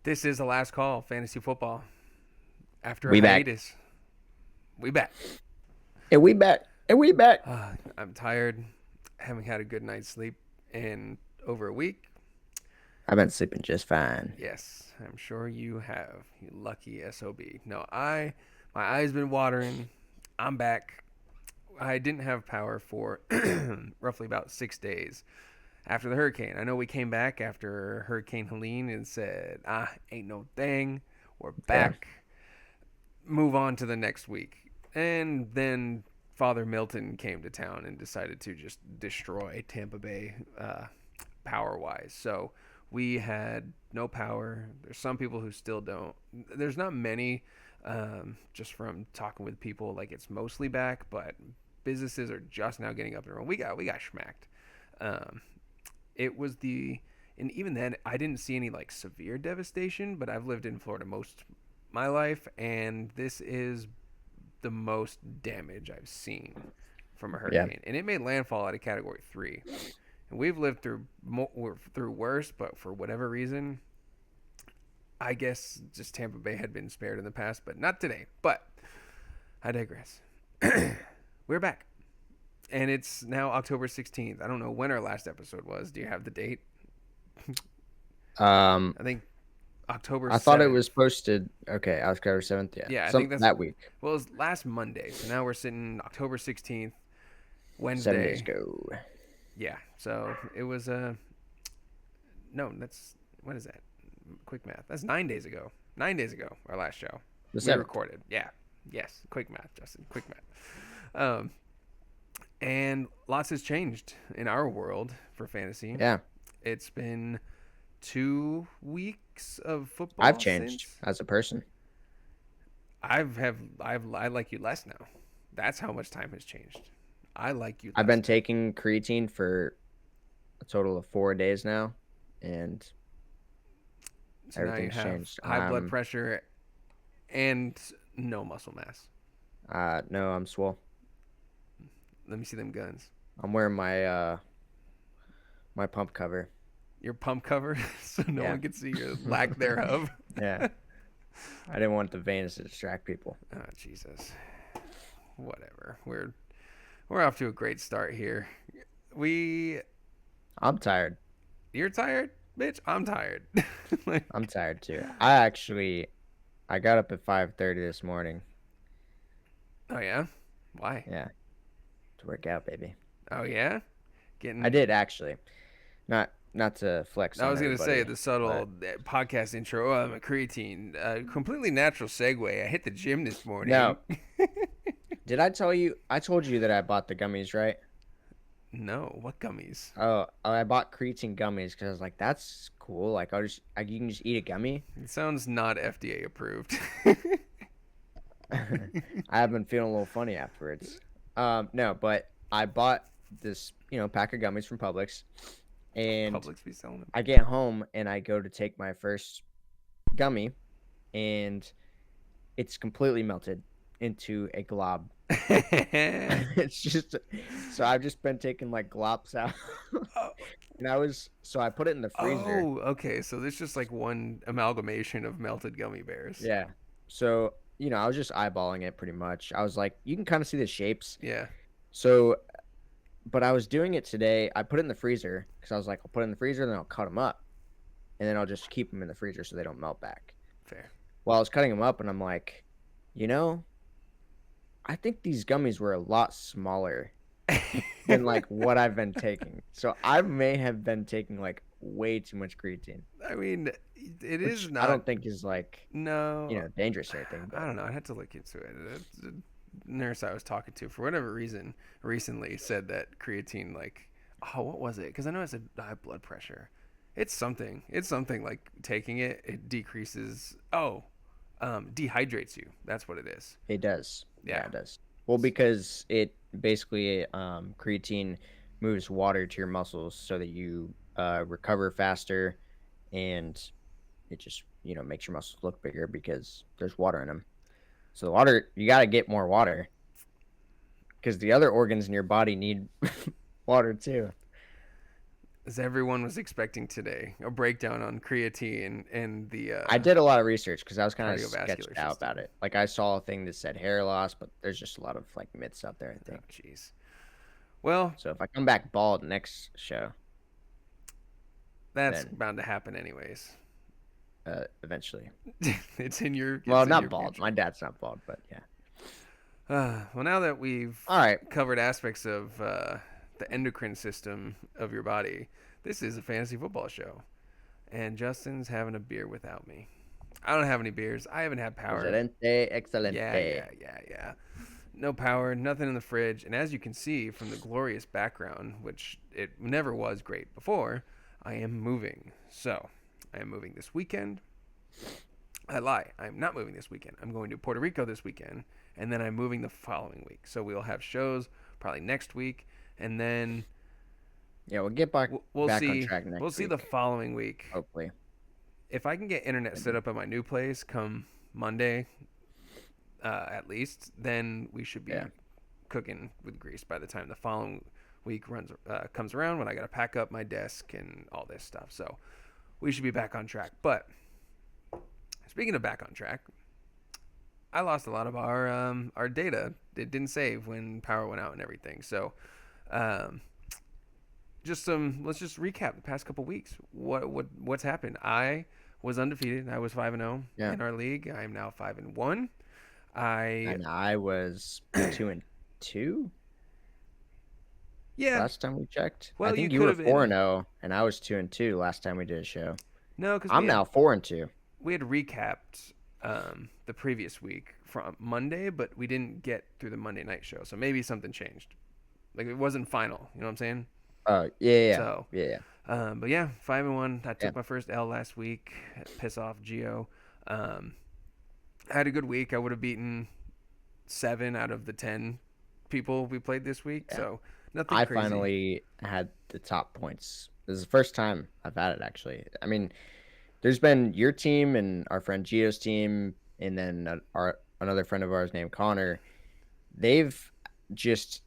This is the last call, fantasy football. After a We back. hiatus, we back. And we back. And we back. I'm tired. Haven't had a good night's sleep in over a week. I've been sleeping just fine. Yes, I'm sure you have. You lucky sob. No, my eyes been watering. I'm back. I didn't have power for roughly about 6 days after the hurricane. I know we came back after Hurricane Helene and said, ain't no thing. We're Yeah. back. Move on to the next week. And then Father Milton came to town and decided to just destroy Tampa Bay power wise. So we had no power. There's some people who still don't. There's not many, just from talking with people, like it's mostly back, but businesses are just now getting up and running. We got schmacked. Um, it was and even then I didn't see any like severe devastation, but I've lived in Florida most my life, and this is the most damage I've seen from a Yeah. hurricane, and it made landfall at a Category 3. And we've lived through worse, but for whatever reason, I guess just Tampa Bay had been spared in the past, but not today. But I digress. We're back, and it's now October 16th. I don't know when our last episode was. Do you have the date? Um, I think October I thought it 7th. was posted. Okay, October 7th. Yeah. Yeah, I think Some that's that week. well, it was last Monday. So now we're sitting October 16th, 7 days Wednesday. ago. Yeah. So it was no, that's what is that? Quick math. That's 9 days ago. 9 days ago, our last show. The We 7th. recorded. Yeah. Yes. Quick math, Justin. Quick math. And lots has changed in our world for fantasy. Yeah. It's been 2 weeks of I've football changed since as a person. I like you less now. That's how much time has changed. I like you I've less been now. taking creatine for a total of 4 days now, and So now you everything's have changed. high blood pressure and no muscle mass. No, I'm swole. Let me see them guns. I'm wearing my pump cover. Your pump cover, so no Yeah. one can see your lack thereof. Yeah. I didn't want the veins to distract people. Oh Jesus. Whatever. We're off to a great start here. We I'm tired. You're tired, bitch. I'm tired. I'm tired too. I got up at 5:30 this morning. Oh yeah. Why? Yeah, to work out, baby. Oh yeah. I Getting. did actually. Not to flex I on was gonna say everybody, the subtle but podcast intro. Oh, I'm a creatine. Completely natural segue. I hit the gym this morning. no. Did I tell you? I told you that I bought the gummies, right? No, what gummies? Oh, I bought creatine gummies because I was like, that's cool. Like, you can just eat a gummy. It sounds not FDA approved. I have been feeling a little funny afterwards. No, but I bought this, pack of gummies from Publix, and Publix be selling them. I get home and I go to take my first gummy, and it's completely melted into a glob. It's just so I've just been taking like globs out, Oh, and I put it in the freezer. oh, okay. So there's just like one amalgamation of melted gummy bears. Yeah. So I was just eyeballing it pretty much. I was like, you can kind of see the shapes. Yeah, So, but I was doing it today. I put it in the freezer because I was like, I'll put it in the freezer, then I'll cut them up, and then I'll just keep them in the freezer so they don't melt back. fair. Well, I was cutting them up, and I'm like, you know, I think these gummies were a lot smaller than like what I've been taking. So I may have been taking like way too much creatine, I mean, it is which I not. don't think is like, No, dangerous or anything. I But don't know. I'd have to look into it. The nurse I was talking to, for whatever reason, recently said that creatine, like, oh, what was it? Because I know it said high blood pressure. It's something. It's something like taking it. It decreases. Oh, dehydrates you. That's what it is. it does. Yeah, Yeah. it does. Well, because it basically creatine moves water to your muscles so that you recover faster, and it just makes your muscles look bigger because there's water in them. So the water, you got to get more water because the other organs in your body need water too. as everyone was expecting today, a breakdown on creatine and the I did a lot of research because I was kind of cardiovascular sketched out about system. it. Like I saw a thing that said hair loss, but there's just a lot of like myths out there, I Oh, think. jeez. Well, So if I come back bald next show, that's then bound to happen anyways. eventually. It's in your Well, it's in not your bald. future. My dad's not bald, but yeah. Well, now that we've All right. covered aspects of the endocrine system of your body, this is a fantasy football show, and Justin's having a beer without me. I don't have any beers. I haven't had power. Excelente, Yeah, excelente. yeah, yeah, yeah. No power, nothing in the fridge, and as you can see from the glorious background, which it never was great before, I am moving. So, I am moving this weekend. I lie. I'm not moving this weekend. I'm going to Puerto Rico this weekend, and then I'm moving the following week. So we'll have shows probably next week, and then Yeah, we'll get back we'll back on see. track We'll next see the week, following week. hopefully. If I can get internet set Maybe. up at my new place come Monday, at least, then we should be Yeah. cooking with grease by the time the following week runs comes around when I got to pack up my desk and all this stuff. So we should be back on track. But speaking of back on track, I lost a lot of our data. It didn't save when power went out and everything. So um, just some let's just recap the past couple weeks. What's happened? I was undefeated. I was 5-0 Yeah. in our league. I am now 5-1. I And I was 2-2 yeah. last time we checked. I Well, you think you could were have been 4-0, and I was 2-2 last time we did a show. no, because I'm now 4-2. we had recapped the previous week from Monday, but we didn't get through the Monday night show, so maybe something changed. Like it wasn't final. You know what I'm saying? Oh yeah, So, yeah, yeah, but yeah, 5-1. I yeah. took my first L last week. Piss off, Geo. I had a good week. I would have beaten 7 out of the 10 people we played this week. Yeah. So nothing I crazy. finally had the top points. This is the first time I've had it actually. I mean, there's been your team and our friend Gio's team, and then our another friend of ours named Connor. They've just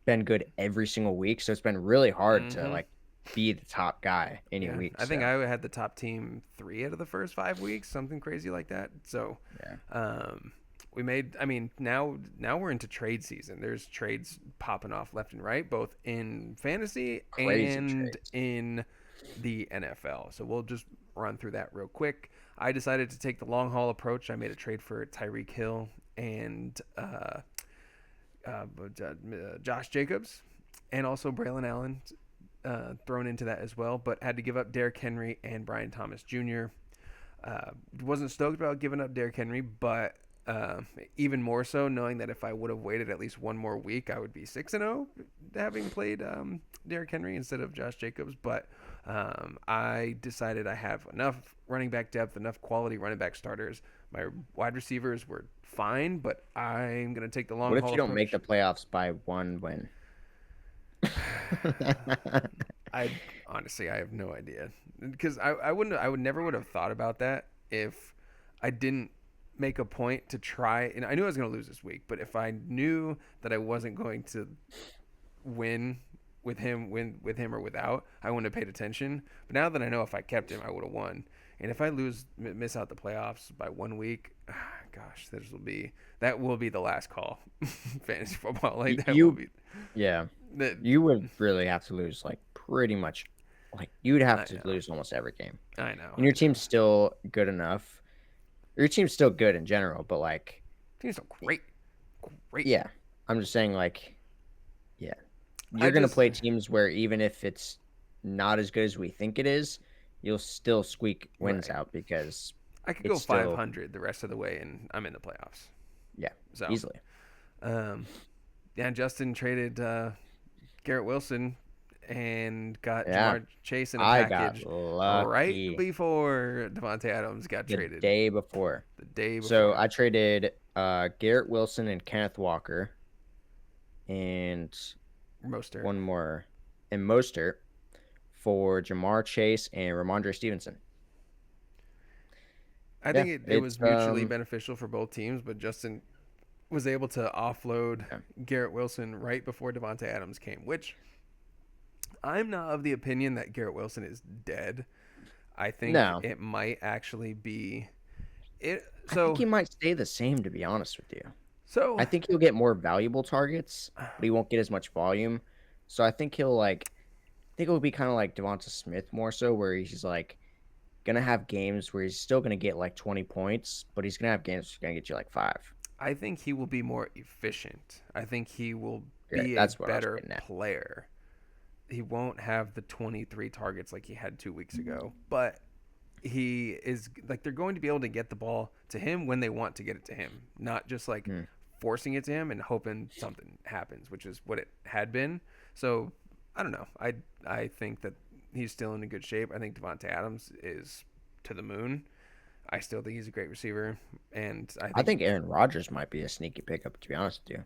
been good every single week, so it's been really hard to Hmm. like be the top guy any Yeah, week. I think So I had the top team 3 out of the first 5 weeks, something crazy like that. So, yeah, um, we made. I mean, now we're into trade season. There's trades popping off left and right, both in fantasy crazy and trades. in the NFL. So we'll just run through that real quick. I decided to take the long haul approach. I made a trade for Tyreek Hill and Josh Jacobs, and also Braylon Allen thrown into that as well, but had to give up Derrick Henry and Brian Thomas Jr. Wasn't stoked about giving up Derrick Henry, but even more so knowing that if I would have waited at least one more week, I would be 6-0 having played Derrick Henry instead of Josh Jacobs. But I decided I have enough running back depth, enough quality running back starters. My wide receivers were fine, but I'm going to take the long What if haul you don't make approach. the playoffs by one win? I honestly, I have no idea because I would never would have thought about that if I didn't make a point to try. And I knew I was going to lose this week, but if I knew that I wasn't going to win with him or without, I wouldn't have paid attention. But now that I know if I kept him, I would have won. And if I miss out the playoffs by 1 week, gosh, that will be the last call. Fantasy football, like that will You, be. yeah, That, you would really have to lose like pretty much, like you would have I to know, lose almost every game. I know, And I your know. team's still good enough. Your team's still good in general, but like, Team's so great, great. yeah, I'm just saying like, yeah, I you're gonna just play teams where even if it's not as good as we think it is, you'll still squeak wins right. out because I could go it's still 500 the rest of the way, and I'm in the playoffs. yeah, So, easily. um, yeah, Justin traded Garrett Wilson and got Yeah, Jamar Chase in a I got package right lucky before Devontae Adams got the traded day before. the day So before. I traded Garrett Wilson and Kenneth Walker and Mostert. one more and Mostert for Jamar Chase and Ramondre Stevenson. I Yeah, think it it's was mutually beneficial for both teams, but Justin was able to offload yeah, Garrett Wilson right before Devontae Adams came, which I'm not of the opinion that Garrett Wilson is dead. I think No, it might actually be it. I think So he might stay the same, to be honest with you. I so think he'll get more valuable targets, but he won't get as much volume. So I think he'll like I think it'll be kind of like Devonta Smith more so, where he's like gonna have games where he's still gonna get like 20 points, but he's gonna have games he's gonna get you like 5. I think he will be more efficient. I think he will Right, be a that's what I was better getting at. player. He won't have the 23 targets like he had 2 weeks ago, but he is like they're going to be able to get the ball to him when they want to get it to him, not just like Hmm. forcing it to him and hoping something happens, which is what it had been. So I don't know. I think that he's still in a good shape. I think Devontae Adams is to the moon. I still think he's a great receiver, and I I think think Aaron Rodgers might be a sneaky pickup, to be honest with you.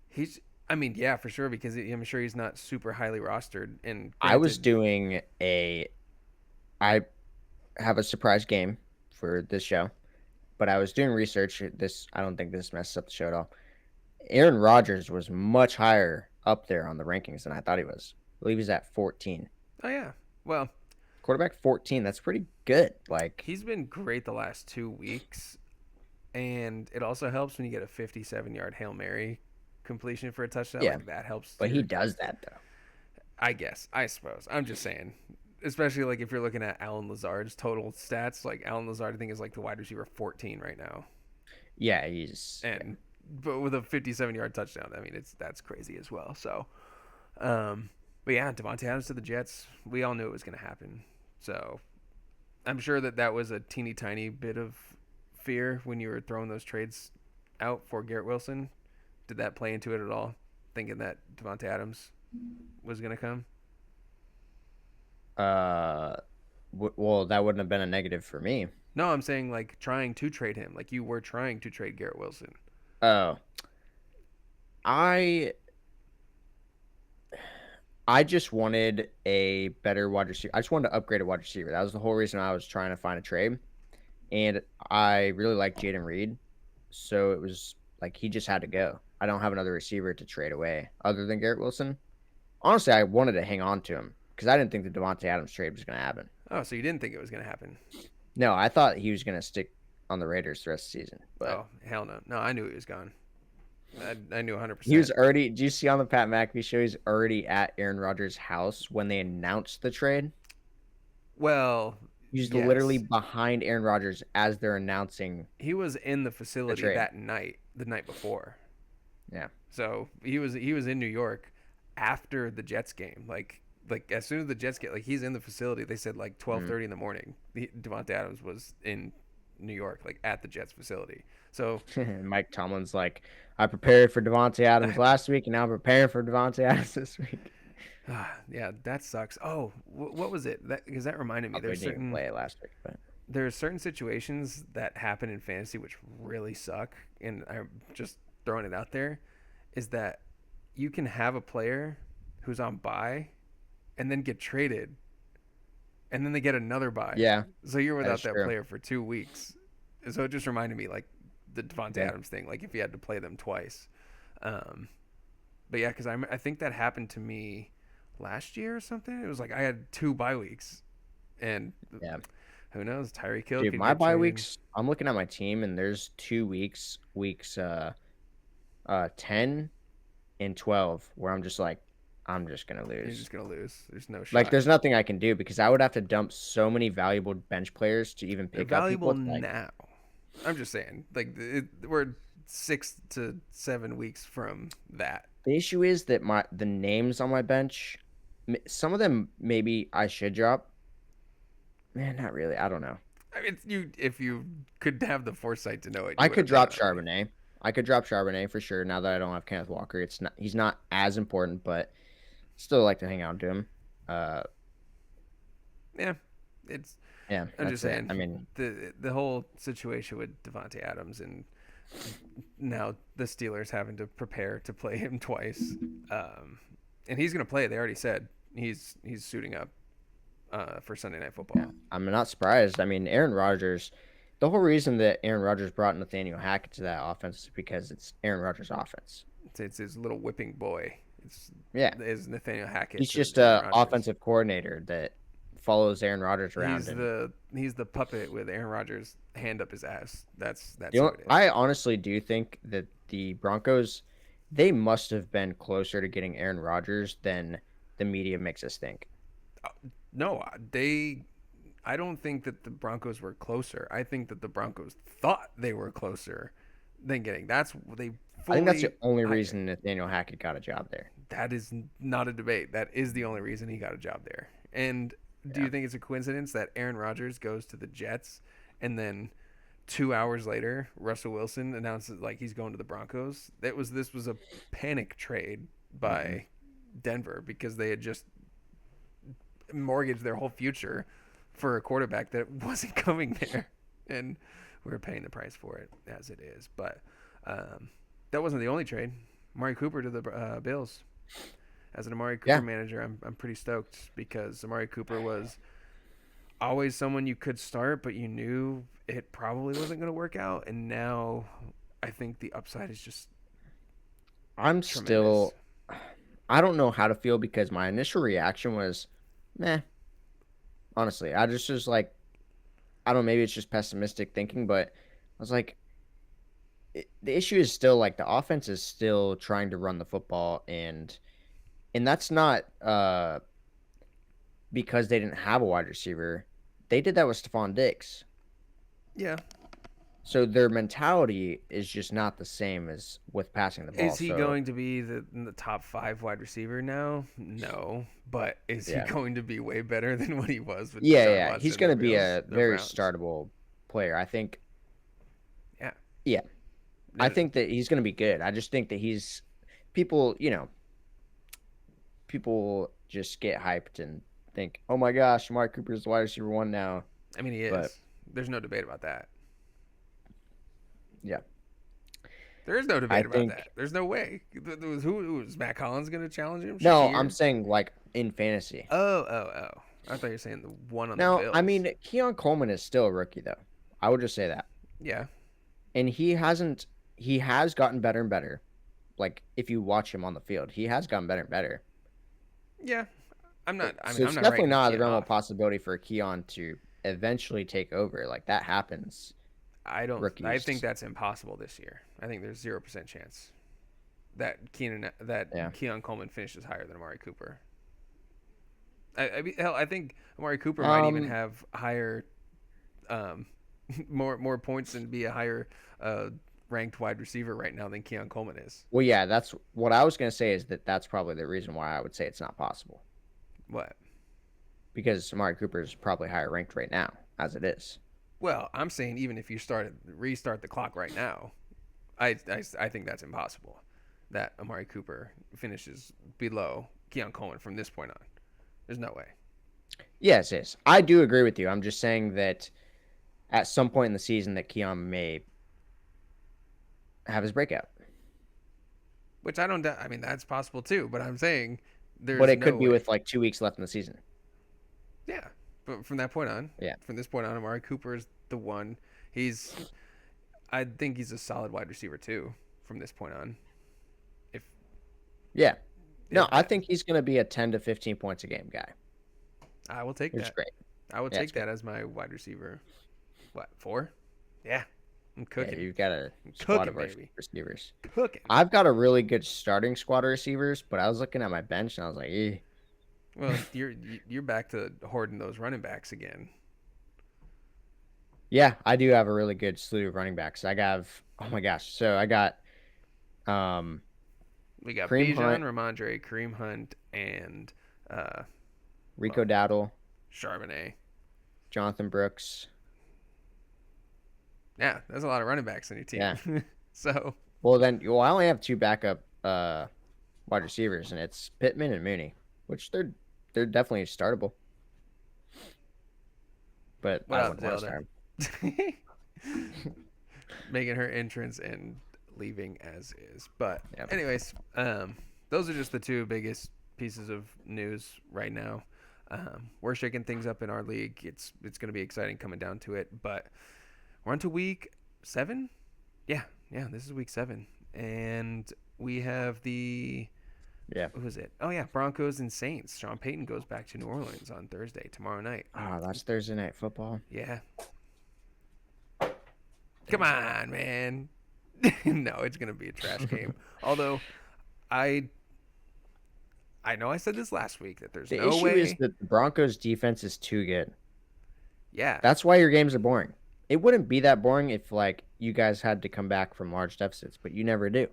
he's. I mean, yeah, for sure, because I'm sure he's not super highly rostered. And I was granted, doing I have a surprise game for this show, but I was doing research. I don't think this messes up the show at all. Aaron Rodgers was much higher up there on the rankings than I thought he was. I believe he's at 14. oh yeah, well, Quarterback 14, that's pretty good. Like, he's been great the last 2 weeks. And it also helps when you get a 57-yard Hail Mary completion for a touchdown. yeah, Like that helps but he your. does that though. I guess. I suppose. I'm just saying. Especially like if you're looking at Alan Lazard's total stats, like Alan Lazard, I think is like the wide receiver 14 right now, Yeah, he's yeah. and but with a 57-yard touchdown, I mean that's crazy as well. So, um, but yeah, Devontae Adams to the Jets, we all knew it was going to happen. So I'm sure that was a teeny tiny bit of fear when you were throwing those trades out for Garrett Wilson. Did that play into it at all? Thinking that Devontae Adams was going to come? Uh, well, that wouldn't have been a negative for me. No, I'm saying like trying to trade him. Like you were trying to trade Garrett Wilson. Oh, I I just wanted a better wide receiver. I just wanted to upgrade a wide receiver. That was the whole reason I was trying to find a trade. And I really like Jaden Reed, so it was like he just had to go. I don't have another receiver to trade away other than Garrett Wilson. Honestly, I wanted to hang on to him because I didn't think the Devontae Adams trade was going to happen. Oh, so you didn't think it was going to happen? No, I thought he was going to stick on the Raiders the rest of the season, but Oh, hell no. No, I knew he was gone. I knew he was 100%. already. Do you see on the Pat McAfee show? He's already at Aaron Rodgers' house when they announced the trade. Well, He's literally yes. behind Aaron Rodgers as they're announcing He was in the the facility trade. that night, the night before. Yeah. So he was in New York after the Jets game. Like as soon as the Jets get like he's in the facility. They said like Mm. 12:30 in the morning. Devontae Adams was in New York, like at the Jets facility. So Mike Tomlin's like, I prepared for Devontae Adams last week, and now I'm preparing for Devontae Adams this week. yeah, that sucks. Oh, what was it? That because that reminded me. Although he didn't even play it last week, but There's certain situations that happen in fantasy which really suck, and I'm just throwing it out there. Is that you can have a player who's on bye, and then get traded, and then they get another bye, yeah, so you're that is without that true. player for 2 weeks. So it just reminded me like the Devonte Yeah. Adams thing, like if you had to play them twice. Um, but yeah, because I think that happened to me last year or something. It was like I had 2 bye weeks, and Yeah. who knows? Tyreek Hill Dude, could my get bye traded. weeks, I'm looking at my team and there's 2 weeks, weeks 10 and 12, where I'm just like, I'm just gonna You're lose. just gonna lose. There's no Like shot. there's nothing I can do because I would have to dump so many valuable bench players to even They're pick up people. valuable It's like now. I'm just saying, like we're 6 to 7 weeks from that. the issue is that the names on my bench, some of them maybe I should drop. Man, not really. I don't know. I mean, you if you could have the foresight to know it, you I would could have done drop it already. Charbonnet. I could drop Charbonnet for sure. Now that I don't have Kenneth Walker, it's not. He's not as important, but still like to hang on to him. Uh, Yeah, it's. yeah, I'm just that's it. saying I mean, the whole situation with Devonte Adams and now the Steelers having to prepare to play him twice, and he's gonna play. They already said he's suiting up for Sunday Night yeah, Football. I'm not surprised. I mean, Aaron Rodgers. The whole reason that Aaron Rodgers brought Nathaniel Hackett to that offense is because it's Aaron Rodgers' offense. It's his little whipping boy, It's Yeah. is Nathaniel Hackett He's just to Aaron a Rodgers. offensive coordinator that follows Aaron Rodgers around, He's and the puppet with Aaron Rodgers' hand up his ass. That's who it is. I honestly do think that the Broncos, they must have been closer to getting Aaron Rodgers than the media makes us think. Uh, No, they. I don't think that the Broncos were closer. I think that the Broncos thought they were closer than getting. That's they I think that's fully. the only I, reason Nathaniel Hackett got a job there. that is not a debate. That is the only reason he got a job there. And do Yeah. you think it's a coincidence that Aaron Rodgers goes to the Jets and then 2 hours later Russell Wilson announces like he's going to the Broncos? This was a panic trade Mm-mm. by Denver because they had just mortgaged their whole future for a quarterback that wasn't coming there, and we were paying the price for it as it is. But that wasn't the only trade. Amari Cooper to the Bills. As an Amari Cooper Yeah. manager, I'm pretty stoked because Amari Cooper was always someone you could start, but you knew it probably wasn't going to work out. And now I think the upside is just I'm tremendous. still, I don't know how to feel because my initial reaction was, meh. Honestly, I just was like, I don't know, maybe it's just pessimistic thinking, but I was like, the issue is still like the offense is still trying to run the football, and that's not because they didn't have a wide receiver. They did that with Stephon Diggs. Yeah. So their mentality is just not the same as with passing the ball. Is he So going to be in the top five wide receiver now? No. But is he yeah, going to be way better than what he was with yeah, Deshaun yeah. Watson He's and the going to be Bills, a the very Browns? startable player. I think. Yeah. Yeah, I There's, think that he's going to be good. I just think that he's people. People just get hyped and think, "Oh my gosh, Mark Cooper's the wide receiver one now." I mean, he But is. There's no debate about that. yeah, There is no I debate about think that. There's no way. Who was Matt Collins going to challenge him? no. I'm Shakir? saying like in fantasy. Oh. I thought you were saying the one on the Now, I Bills. mean, Keon Coleman is still a rookie though. I would just say that, Yeah. and he hasn't. He has gotten better and better. Like if you watch him on the field, he has gotten better and better. Yeah. I'm not. I mean, So I'm it's not definitely writing not out of the Keon realm of off. possibility for Keon to eventually take over. Like that happens. I don't. I think Rookies, that's impossible this year. I think there's 0% chance that yeah. Keon Coleman finishes higher than Amari Cooper. Hell, I think Amari Cooper might even Um. have higher, um, more points and be a higher ranked wide receiver right now than Keon Coleman is. Well, yeah. That's what I was gonna say. Is that that's probably the reason why I would say it's not possible What? because Amari Cooper is probably higher ranked right now as it is. Well, I'm saying even if you restart the clock right now, I think that's impossible. That Amari Cooper finishes below Keon Coleman from this point on. There's no way. Yes, yes. I do agree with you. I'm just saying that at some point in the season that Keon may have his breakout. Which I don't. I mean, that's possible too. But I'm saying But there's it no could be way. with like 2 weeks left in the season. Yeah. But from that point on, Yeah. Amari Cooper is the one. He's. I think he's a solid wide receiver too. From this point on, if Yeah. if No, I that, think he's going to be a 10 to 15 points a game guy, I will take which is that. great. I will Yeah, take it's great. that as my wide receiver. What 4? Yeah, I'm Yeah, cooking. you've got a I'm squad cooking, of baby. receivers. Cooking. I've got a really good starting squad of receivers, but I was looking at my bench and I was like, eh. Well, you're back to hoarding those running backs again. Yeah, I do have a really good slew of running backs. I have, oh my gosh. So I got um, We got Kareem Bijan, Hunt, Ramondre, Kareem Hunt, and Rico well, Dowdle, Charbonnet. Jonathan Brooks. Yeah, that's a lot of running backs on your Yeah. team. So Well, I only have two backup wide receivers, and it's Pittman and Mooney, which they're definitely startable, but what I up, wouldn't want to Zelda? start them. Making her entrance and leaving as is. But Yeah. anyways, those are just the two biggest pieces of news right now. We're shaking things up in our league. It's going to be exciting coming down to it. But we're on to week 7. Yeah, this is week 7, and we have the Yeah. Who is it? Oh yeah, Broncos and Saints. Sean Payton goes back to New Orleans on Thursday, tomorrow night. Oh, that's Thursday night football. Yeah. Come Dang. on, man. No, it's gonna be a trash game. Although I I know I said this last week that there's The no issue is way. that the Broncos defense is too good. Yeah. That's why your games are boring. It wouldn't be that boring if like you guys had to come back from large deficits, but you never do.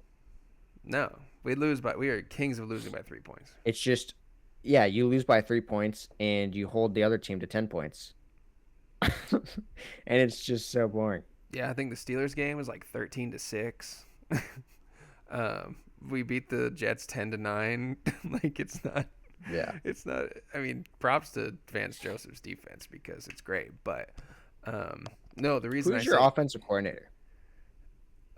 No. We are kings of losing by 3 points. It's just yeah, you lose by 3 points and you hold the other team to 10 points. And it's just so boring. Yeah, I think the Steelers game was like 13-6. um, we beat the Jets 10-9. Like Yeah. it's not. I mean, props to Vance Joseph's defense because it's great. But no, the reason I Who's your say offensive coordinator?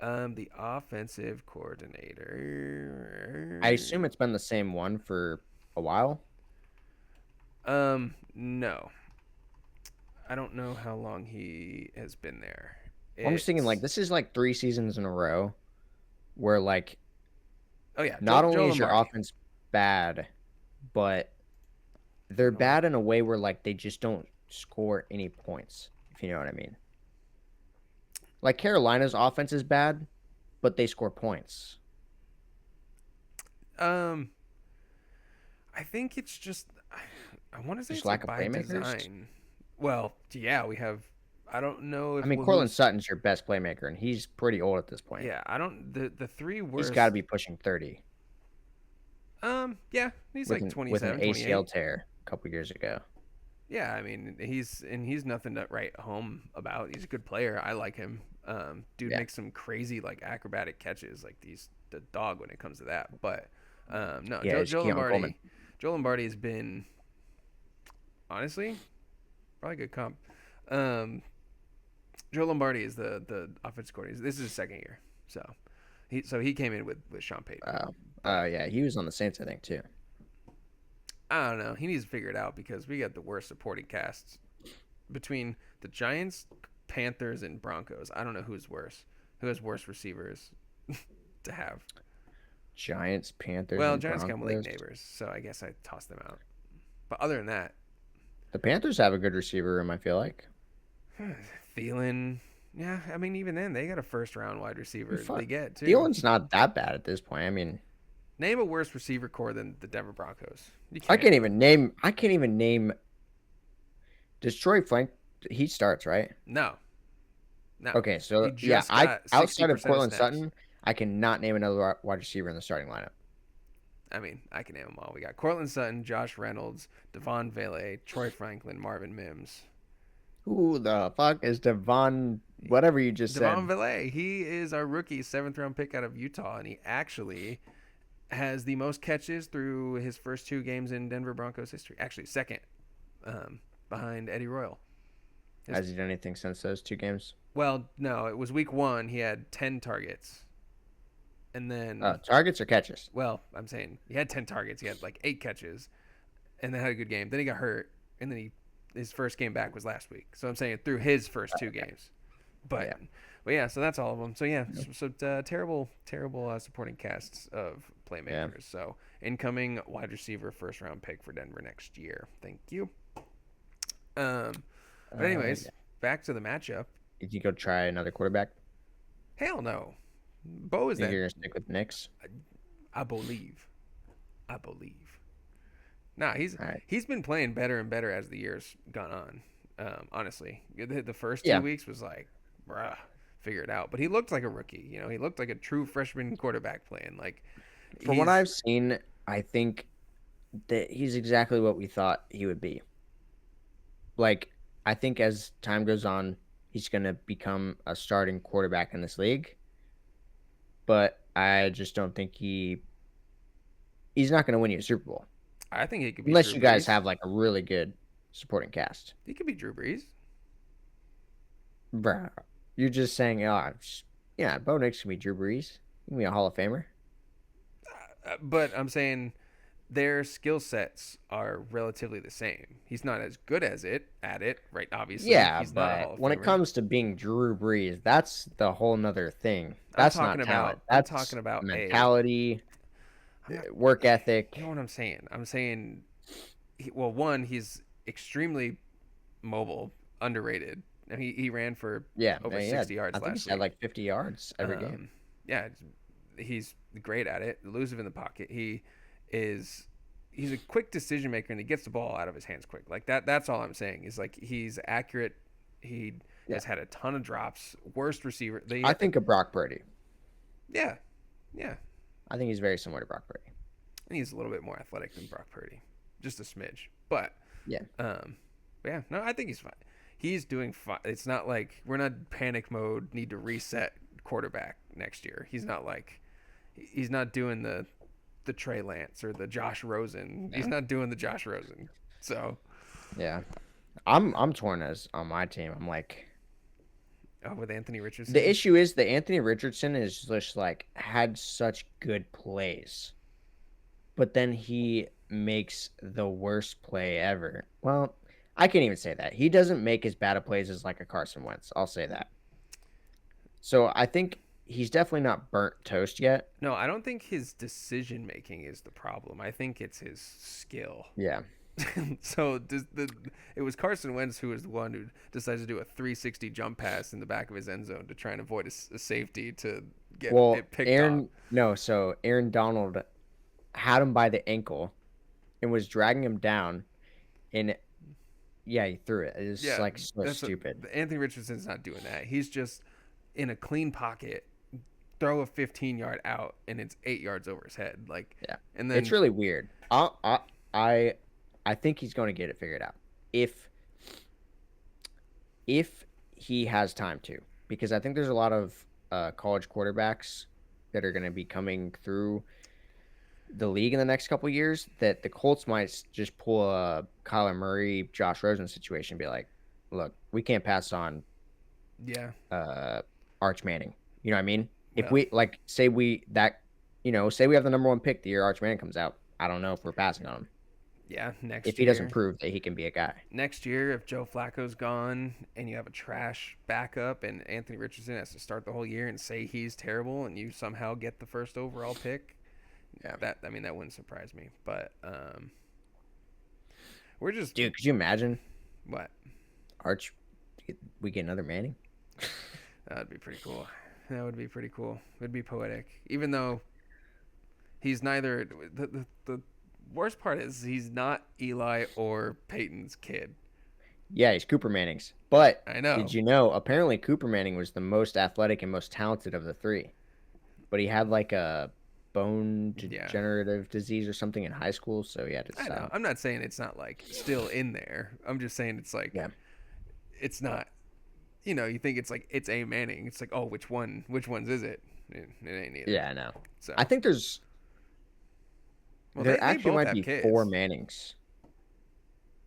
the offensive coordinator. I assume it's been the same one for a while. No, I don't know how long he has been there. I'm just thinking like It's this is like 3 seasons in a row where like oh yeah, not only Joe is your Lombardi. offense bad, but they're bad in a way where like they just don't score any points, if you know what I mean. Like Carolina's offense is bad, but they score points. Um, I think it's just I want to say Just it's lack like of by playmakers. design. Well, yeah, we have. I don't know I if mean, well, Cortland who's. Sutton's your best playmaker, and he's pretty old at this point. Yeah, I don't. The three He's got to worst. be pushing 30 Yeah, he's like with an 27, ACL 28. tear a couple years ago. Yeah, I mean he's nothing to write home about. He's a good player. I like him. Dude Yeah, makes some crazy like acrobatic catches, like these the dog when it comes to that. But no, yeah, it's Joe Keon Coleman. Lombardi. Joe Lombardi has been honestly probably a good comp. Um, Joe Lombardi is the offensive coordinator. This is his second year, so he came in with Sean Payton. Oh, But yeah, he was on the Saints, I think, too. I don't know. He needs to figure it out because we got the worst supporting casts between the Giants, Panthers, and Broncos. I don't know who's worse. Who has worse receivers to have? Giants, Panthers, Well, and Giants kind of like Broncos. neighbors, so I guess I tossed them out. But other than that, The Panthers have a good receiver room, I feel like. Thielen, yeah, I mean even then they got a first round wide receiver. They Fuck, get too. Thielen's not that bad at this point. I mean, Name a worse receiver core than the Denver Broncos. You I can't. can't even name. I can't even name. Does Troy Frank? He starts, right? No, no. Okay, He so yeah, just I got sixty outside of percent of Cortland snaps. Sutton, I cannot name another wide receiver in the starting lineup. I mean, I can name them all. We got Cortland Sutton, Josh Reynolds, Devon Vele, Troy Franklin, Marvin Mims. Who the fuck is Devon? Whatever you just Devon said. Vele, he is our rookie 7th round pick out of Utah, and he actually has the most catches through his first 2 games in Denver Broncos history. Actually, second, behind Eddie Royal. Has he done anything since those 2 games? Well, no, it was week 1. He had 10 targets, and then, Targets or catches? well, I'm saying he had 10 targets. He had like 8 catches, and then had a good game. Then he got hurt, and then his first game back was last week. So I'm saying through his first 2 games. But Yeah. but yeah, so that's all of them. So yeah, terrible supporting casts of playmakers. Yeah. So incoming wide receiver 1st round pick for Denver next year. Thank you. But anyways, Yeah. back to the matchup. Did you go try another quarterback? Hell no, Bo is Think that you're gonna stick with Knicks? I believe. I believe. Nah, All right. he's been playing better and better as the years gone on. Honestly, the first Yeah. 2 weeks was like, bruh, figure it out. But he looked like a rookie. You know, he looked like a true freshman quarterback playing. Like From what he's I've seen, I think that he's exactly what we thought he would be. Like, I think as time goes on, he's going to become a starting quarterback in this league. But I just don't think he's not going to win you a Super Bowl I think he could be unless Drew you guys Brees. have like a really good supporting cast. He could be Drew Brees. Bruh, you're just saying, yeah, Bo Nix can be Drew Brees. He can be a Hall of Famer. But I'm saying their skill sets are relatively the same. He's not as good as at it, right? Obviously, Yeah, he's not a Hall but of when it Famer. comes to being Drew Brees, that's the whole nother thing. I'm That's talking not talent. about. I'm That's talking about a mentality. I'm not. work You know ethic. what I'm saying? I'm saying, well, one, he's extremely mobile, underrated. And he ran for Yeah, over yeah. 60 I yards think he's last had week. like 50 yards every game. Yeah, he's great at it, elusive in the pocket. Is he's a quick decision maker and he gets the ball out of his hands quick. Like that. That's all I'm saying. Is like he's accurate. He Yeah, has had a ton of drops. Worst receiver. I think of Brock Purdy. Yeah, yeah. I think he's very similar to Brock Purdy. And he's a little bit more athletic than Brock Purdy, just a smidge. But Yeah, um, yeah, no, I think he's fine. He's doing fine. It's not like we're not panic mode. Need to reset quarterback next year. He's not doing the Trey Lance or the Josh Rosen. He's yeah, not doing the Josh Rosen. So, yeah. I'm torn as on my team. I'm like, with Anthony the Richardson, issue is that Anthony Richardson is just like had such good plays, but then he makes the worst play ever. Well, I can't even say that. He doesn't make as bad of plays as like a Carson Wentz. I'll say that. So I think he's definitely not burnt toast yet. no, I don't think his decision making is the problem. I think it's his skill. Yeah. So it was Carson Wentz who was the one who decided to do a 360 jump pass in the back of his end zone to try and avoid a safety to get Well, it picked off. So Aaron Donald had him by the ankle and was dragging him down, and yeah, he threw it. It was Yeah, like so stupid. Anthony Richardson's not doing that. He's just in a clean pocket, throw a 15-yard out, and it's 8 yards over his head. Like, Yeah, and it's then really weird. I think he's going to get it figured out if he has time to, because I think there's a lot of college quarterbacks that are going to be coming through the league in the next couple of years that the Colts might just pull a Kyler Murray, Josh Rosen situation, and be like, look, we can't pass on yeah, Arch Manning. You know what I mean? If well, we like say we have the number one pick the year Arch Manning comes out, I don't know if we're passing on him yeah, if he doesn't prove that he can be a guy. next year, if Joe Flacco's gone and you have a trash backup and Anthony Richardson has to start the whole year and say he's terrible and you somehow get the first overall pick, Yeah, that wouldn't surprise me. But we're just dude, could you imagine what? Arch? We get another Manning. That'd be pretty cool. That would be pretty cool. It'd be poetic, even though he's neither. The worst part is he's not Eli or Peyton's kid. Yeah, he's Cooper Manning's. But I know. did you know? Apparently, Cooper Manning was the most athletic and most talented of the three. But he had like a bone Yeah, degenerative disease or something in high school, so he had to I know. stop. I'm not saying it's not like still in there. I'm just saying it's like Yeah, it's not. You think it's like it's a Manning. It's like, oh, which one? Which ones is it? It ain't either. yeah, I know. So I think well, there they actually both might have be kids. 4 Mannings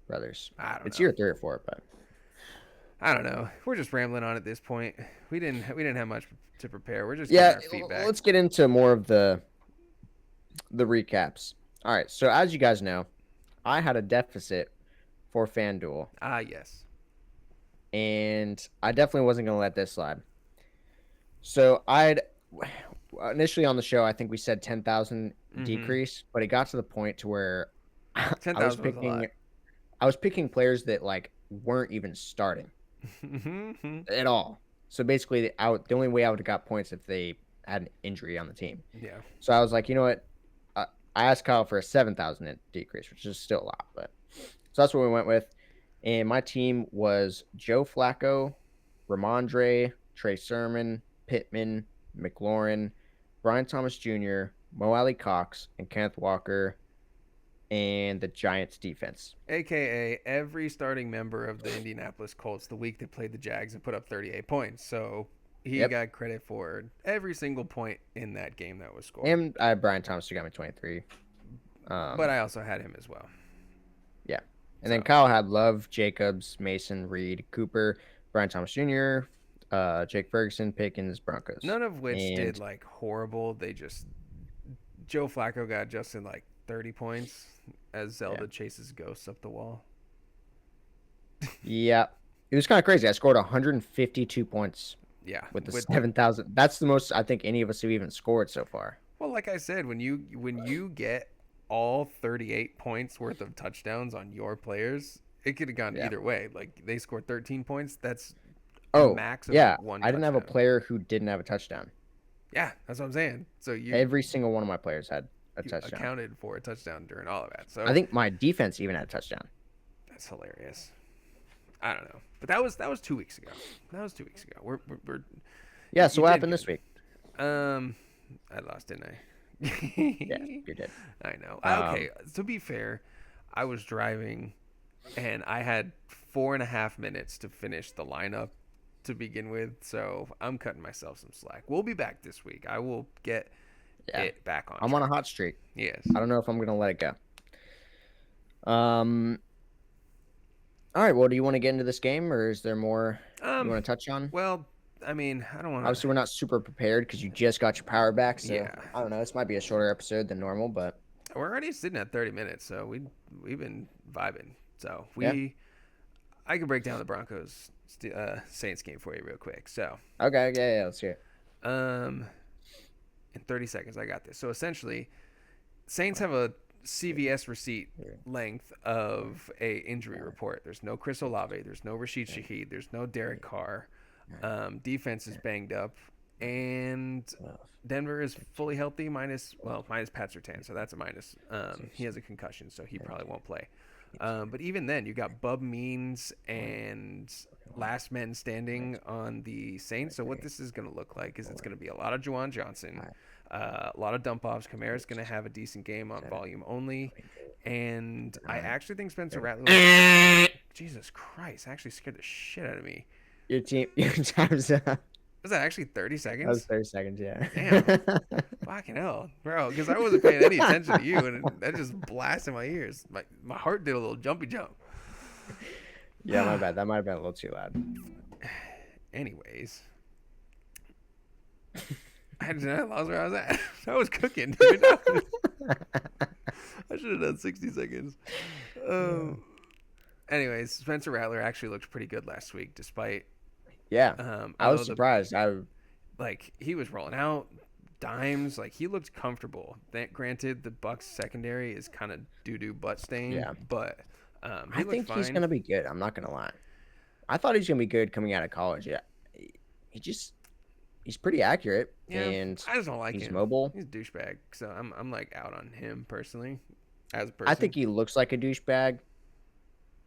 brothers. I don't It's know. year 3 or 4, but I don't know. We're just rambling on at this point. We didn't have much to prepare. We're just getting yeah, our feedback. let's get into more of the recaps. All right, so as you guys know, I had a deficit for FanDuel, Ah, yes. and I definitely wasn't going to let this slide. So I'd initially on the show, I think we said 10,000 Mm-hmm. decrease, but it got to the point to where Ten I was thousand was a lot. picking I was picking players that like weren't even starting Mm-hmm. at all. So basically, the only way I would have got points if they had an injury on the team. Yeah. So I was like, you know what? I asked Kyle for a 7,000 decrease, which is still a lot, but so that's what we went with. And my team was Joe Flacco, Ramondre, Trey Sermon, Pittman, McLaurin, Brian Thomas Jr., Mo Alley Cox, and Kenneth Walker, and the Giants defense. AKA every starting member of the Indianapolis Colts the week they played the Jags and put up 38 points. So he Yep. got credit for every single point in that game that was scored. And I had Brian Thomas who got me 23. But I also had him as well. Yeah. And then Kyle had Love, Jacobs, Mason, Reed, Cooper, Brian Thomas Jr., Jake Ferguson, Pickens, Broncos. None of which And did like horrible. They just Joe Flacco got Justin like 30 points as Zelda chases ghosts up the wall. yeah, it was kind of crazy. I scored 152 points Yeah. with the 7,000. That's the most I think any of us have even scored so far. Well, like I said, when you get all 38 points worth of touchdowns on your players, it could have gone Yeah. either way. Like they scored 13 points. That's a Oh, max of yeah. one I didn't have a touchdown. player who didn't have a touchdown. Yeah, that's what I'm saying. So you Every single one of my players had a you touchdown. accounted for a touchdown during all of that. I So think my defense even had a touchdown. that's hilarious. I don't know, but that was 2 weeks ago. That was 2 weeks ago. We're Yeah. you So what did happened this good. week? I lost, didn't Yeah, I? you did. I know. Um, Okay, to be fair, I was driving, and I had 4.5 minutes to finish the lineup to begin with, so I'm cutting myself some slack. We'll be back this week. I will get yeah. it back on I'm on a track. hot streak. Yes. I don't know if I'm gonna let it go. All right. Well, do you want to get into this game, or is there more you Um. want to touch on? Well, I mean, I don't want to. Obviously, we're not super prepared because you just got your power back. So Yeah, I don't know. This might be a shorter episode than normal, but we're already sitting at 30 minutes, so we've been vibing. So yeah. I can break down the Broncos Saints game for you real quick. So Okay. Yeah. Yeah. Let's hear it. um, in 30 seconds, I got this. So essentially, Saints have a CVS receipt length of a injury report. There's no Chris Olave. There's no Rashid Shaheed. There's no Derek Carr. Defense is banged up, and Denver is fully healthy minus Pat Surtain, so that's a minus. He has a concussion, so he probably won't play. But even then, you got Bub Means and last men standing on the Saints. So what this is going to look like is it's going to be a lot of Juwan Johnson, a lot of dump offs. Kamara's going to have a decent game on volume only, and I actually think Spencer Rattler. Jesus Christ! Actually scared the shit out of me. Your team. Your time's up. Was that actually 30 That was seconds? 30 seconds. Yeah. Damn. Fucking hell, bro. Because I wasn't paying any attention to you, and that just blasted my ears. My heart did a little jumpy jump. Yeah. My bad. That might have been a little too loud. Anyways, I lost where I was at. I was cooking, dude. I should have done 60 seconds. Anyways, Spencer Rattler actually looked pretty good last week, despite Yeah. I was although surprised. he was rolling out dimes, like he looked comfortable. That granted, the Bucks secondary is kind of doo butt stain, Yeah. but I he think looked he's fine. gonna be good. I'm not gonna lie. I thought he's gonna be good coming out of college. Yeah. He's pretty accurate Yeah, and I just don't like he's him. mobile. He's a douchebag, so I'm like out on him personally. As a I person, think he looks like a douchebag.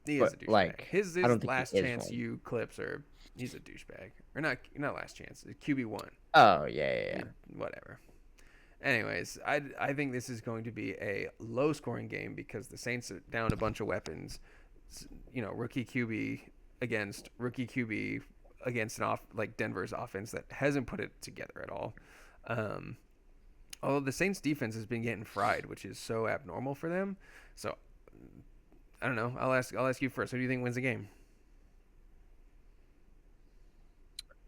he is but, a douchebag. like, His I don't think last he is chance one. you clips are he's a douchebag, or not last chance. QB1. Oh yeah. Whatever. Anyways, I think this is going to be a low scoring game because the Saints are down a bunch of weapons. Rookie QB against rookie QB against Denver's offense that hasn't put it together at all. Although the Saints defense has been getting fried, which is so abnormal for them. So I don't know. I'll ask you first. Who do you think wins the game?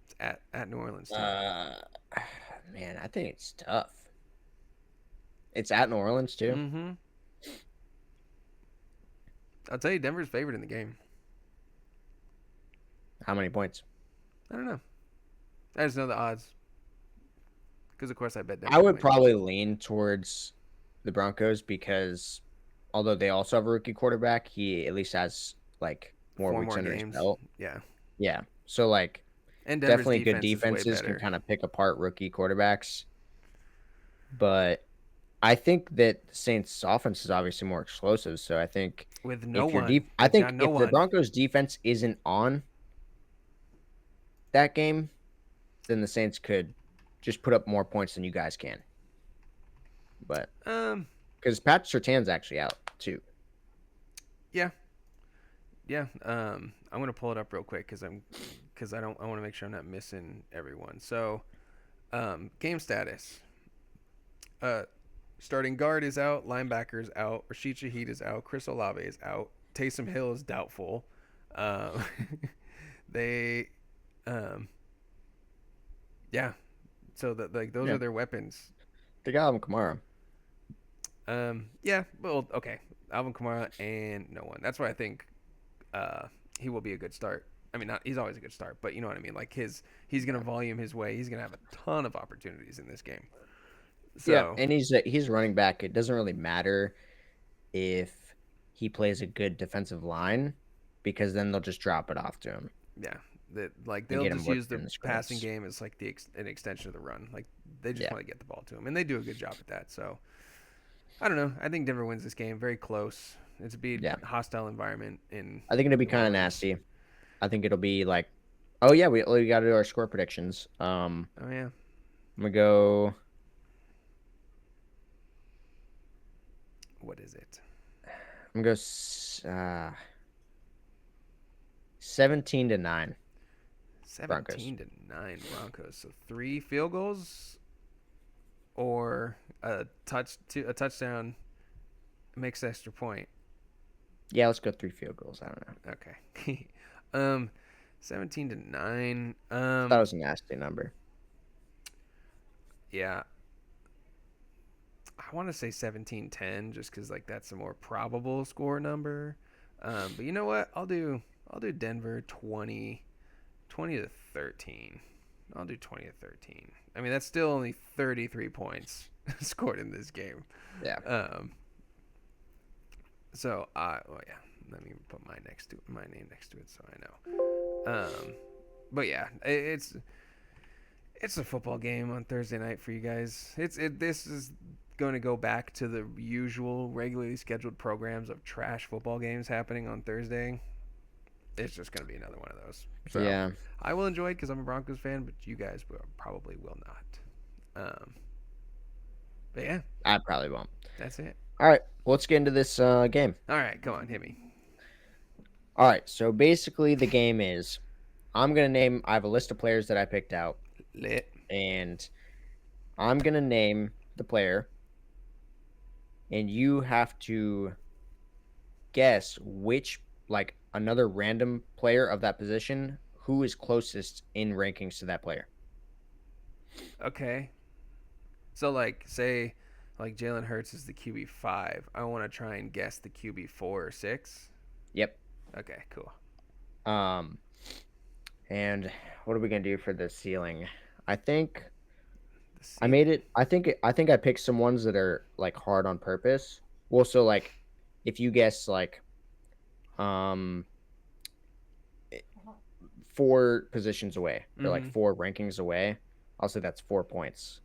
It's at New Orleans. Too. Man, I think it's tough. It's at New Orleans too. Mm-hmm. I'll tell you, Denver's favored in the game. How many points? I don't know. I just know the odds. Because, of course, I bet Denver. I would win. probably lean towards the Broncos because although they also have a rookie quarterback, he at least has like more Four weeks more under his games. belt. Yeah. Yeah. So like And Denver's definitely good defense is way defenses can better. kind of pick apart rookie quarterbacks. But I think that the Saints offense is obviously more explosive. So I think With no if your one. I think got no if the one. Broncos defense isn't on that game, then the Saints could just put up more points than you guys can. But because Pat Surtain's actually out too. Yeah. I'm gonna pull it up real quick because I want to make sure I'm not missing everyone. So, game status. Starting guard is out. Linebacker is out. Rashid Shaheed is out. Chris Olave is out. Taysom Hill is doubtful. They, yeah. So those are their weapons. They got Alvin Kamara. Yeah. Well, okay. Alvin Kamara and no one. That's why I think he will be a good start. I mean, he's always a good start, but you know what I mean. Like he's gonna volume his way. He's gonna have a ton of opportunities in this game. Yeah, So and he's running back. It doesn't really matter if he plays a good defensive line because then they'll just drop it off to him yeah, that like and they'll get him just use working the in the passing screens. game as like an extension of the run. Like they just Yeah, want to get the ball to him, and they do a good job at that. So I don't know. I think Denver wins this game. Very close. It's a big yeah. hostile environment in I think it'll be New kind of Orleans. nasty. I think it'll be like, oh yeah, we got to do our score predictions. Oh yeah. I'm gonna go. What is it? I'm gonna go 17-9 Broncos. 17-9 Broncos. So 3 field goals or a touchdown makes extra point. Yeah, let's go 3 field goals. I don't know. Okay. um 17-9. That was a nasty number. Yeah. I want to say 17-10 just cuz like that's a more probable score number. But you know what? I'll do Denver 20 to 13. I'll do 20 to 13. I mean, that's still only 33 points scored in this game. Yeah. Um, so well, yeah. Let me put my name next to it so I know. But yeah, it's a football game on Thursday night for you guys. This is going to go back to the usual regularly scheduled programs of trash football games happening on Thursday. It's just going to be another one of those. So Yeah. I will enjoy it because I'm a Broncos fan, but you guys probably will not. But yeah, I probably won't. that's it. All right. Well, let's get into this game. All right, come on, hit me. All right. So basically, the game is I'm gonna name. I have a list of players that I picked out, Lit. and I'm gonna name the player, and you have to guess which, like, another random player of that position who is closest in rankings to that player. Okay. So like, say, like Jalen Hurts is the QB 5. I want to try and guess the QB 4 or 6. Yep. Okay, cool. Um, and what are we gonna do for the ceiling? I think The I made ceiling. it. I think I picked some ones that are like hard on purpose. Well, so like if you guess like um 4 positions away or like Mm-hmm. 4 rankings away, I'll say that's 4 points.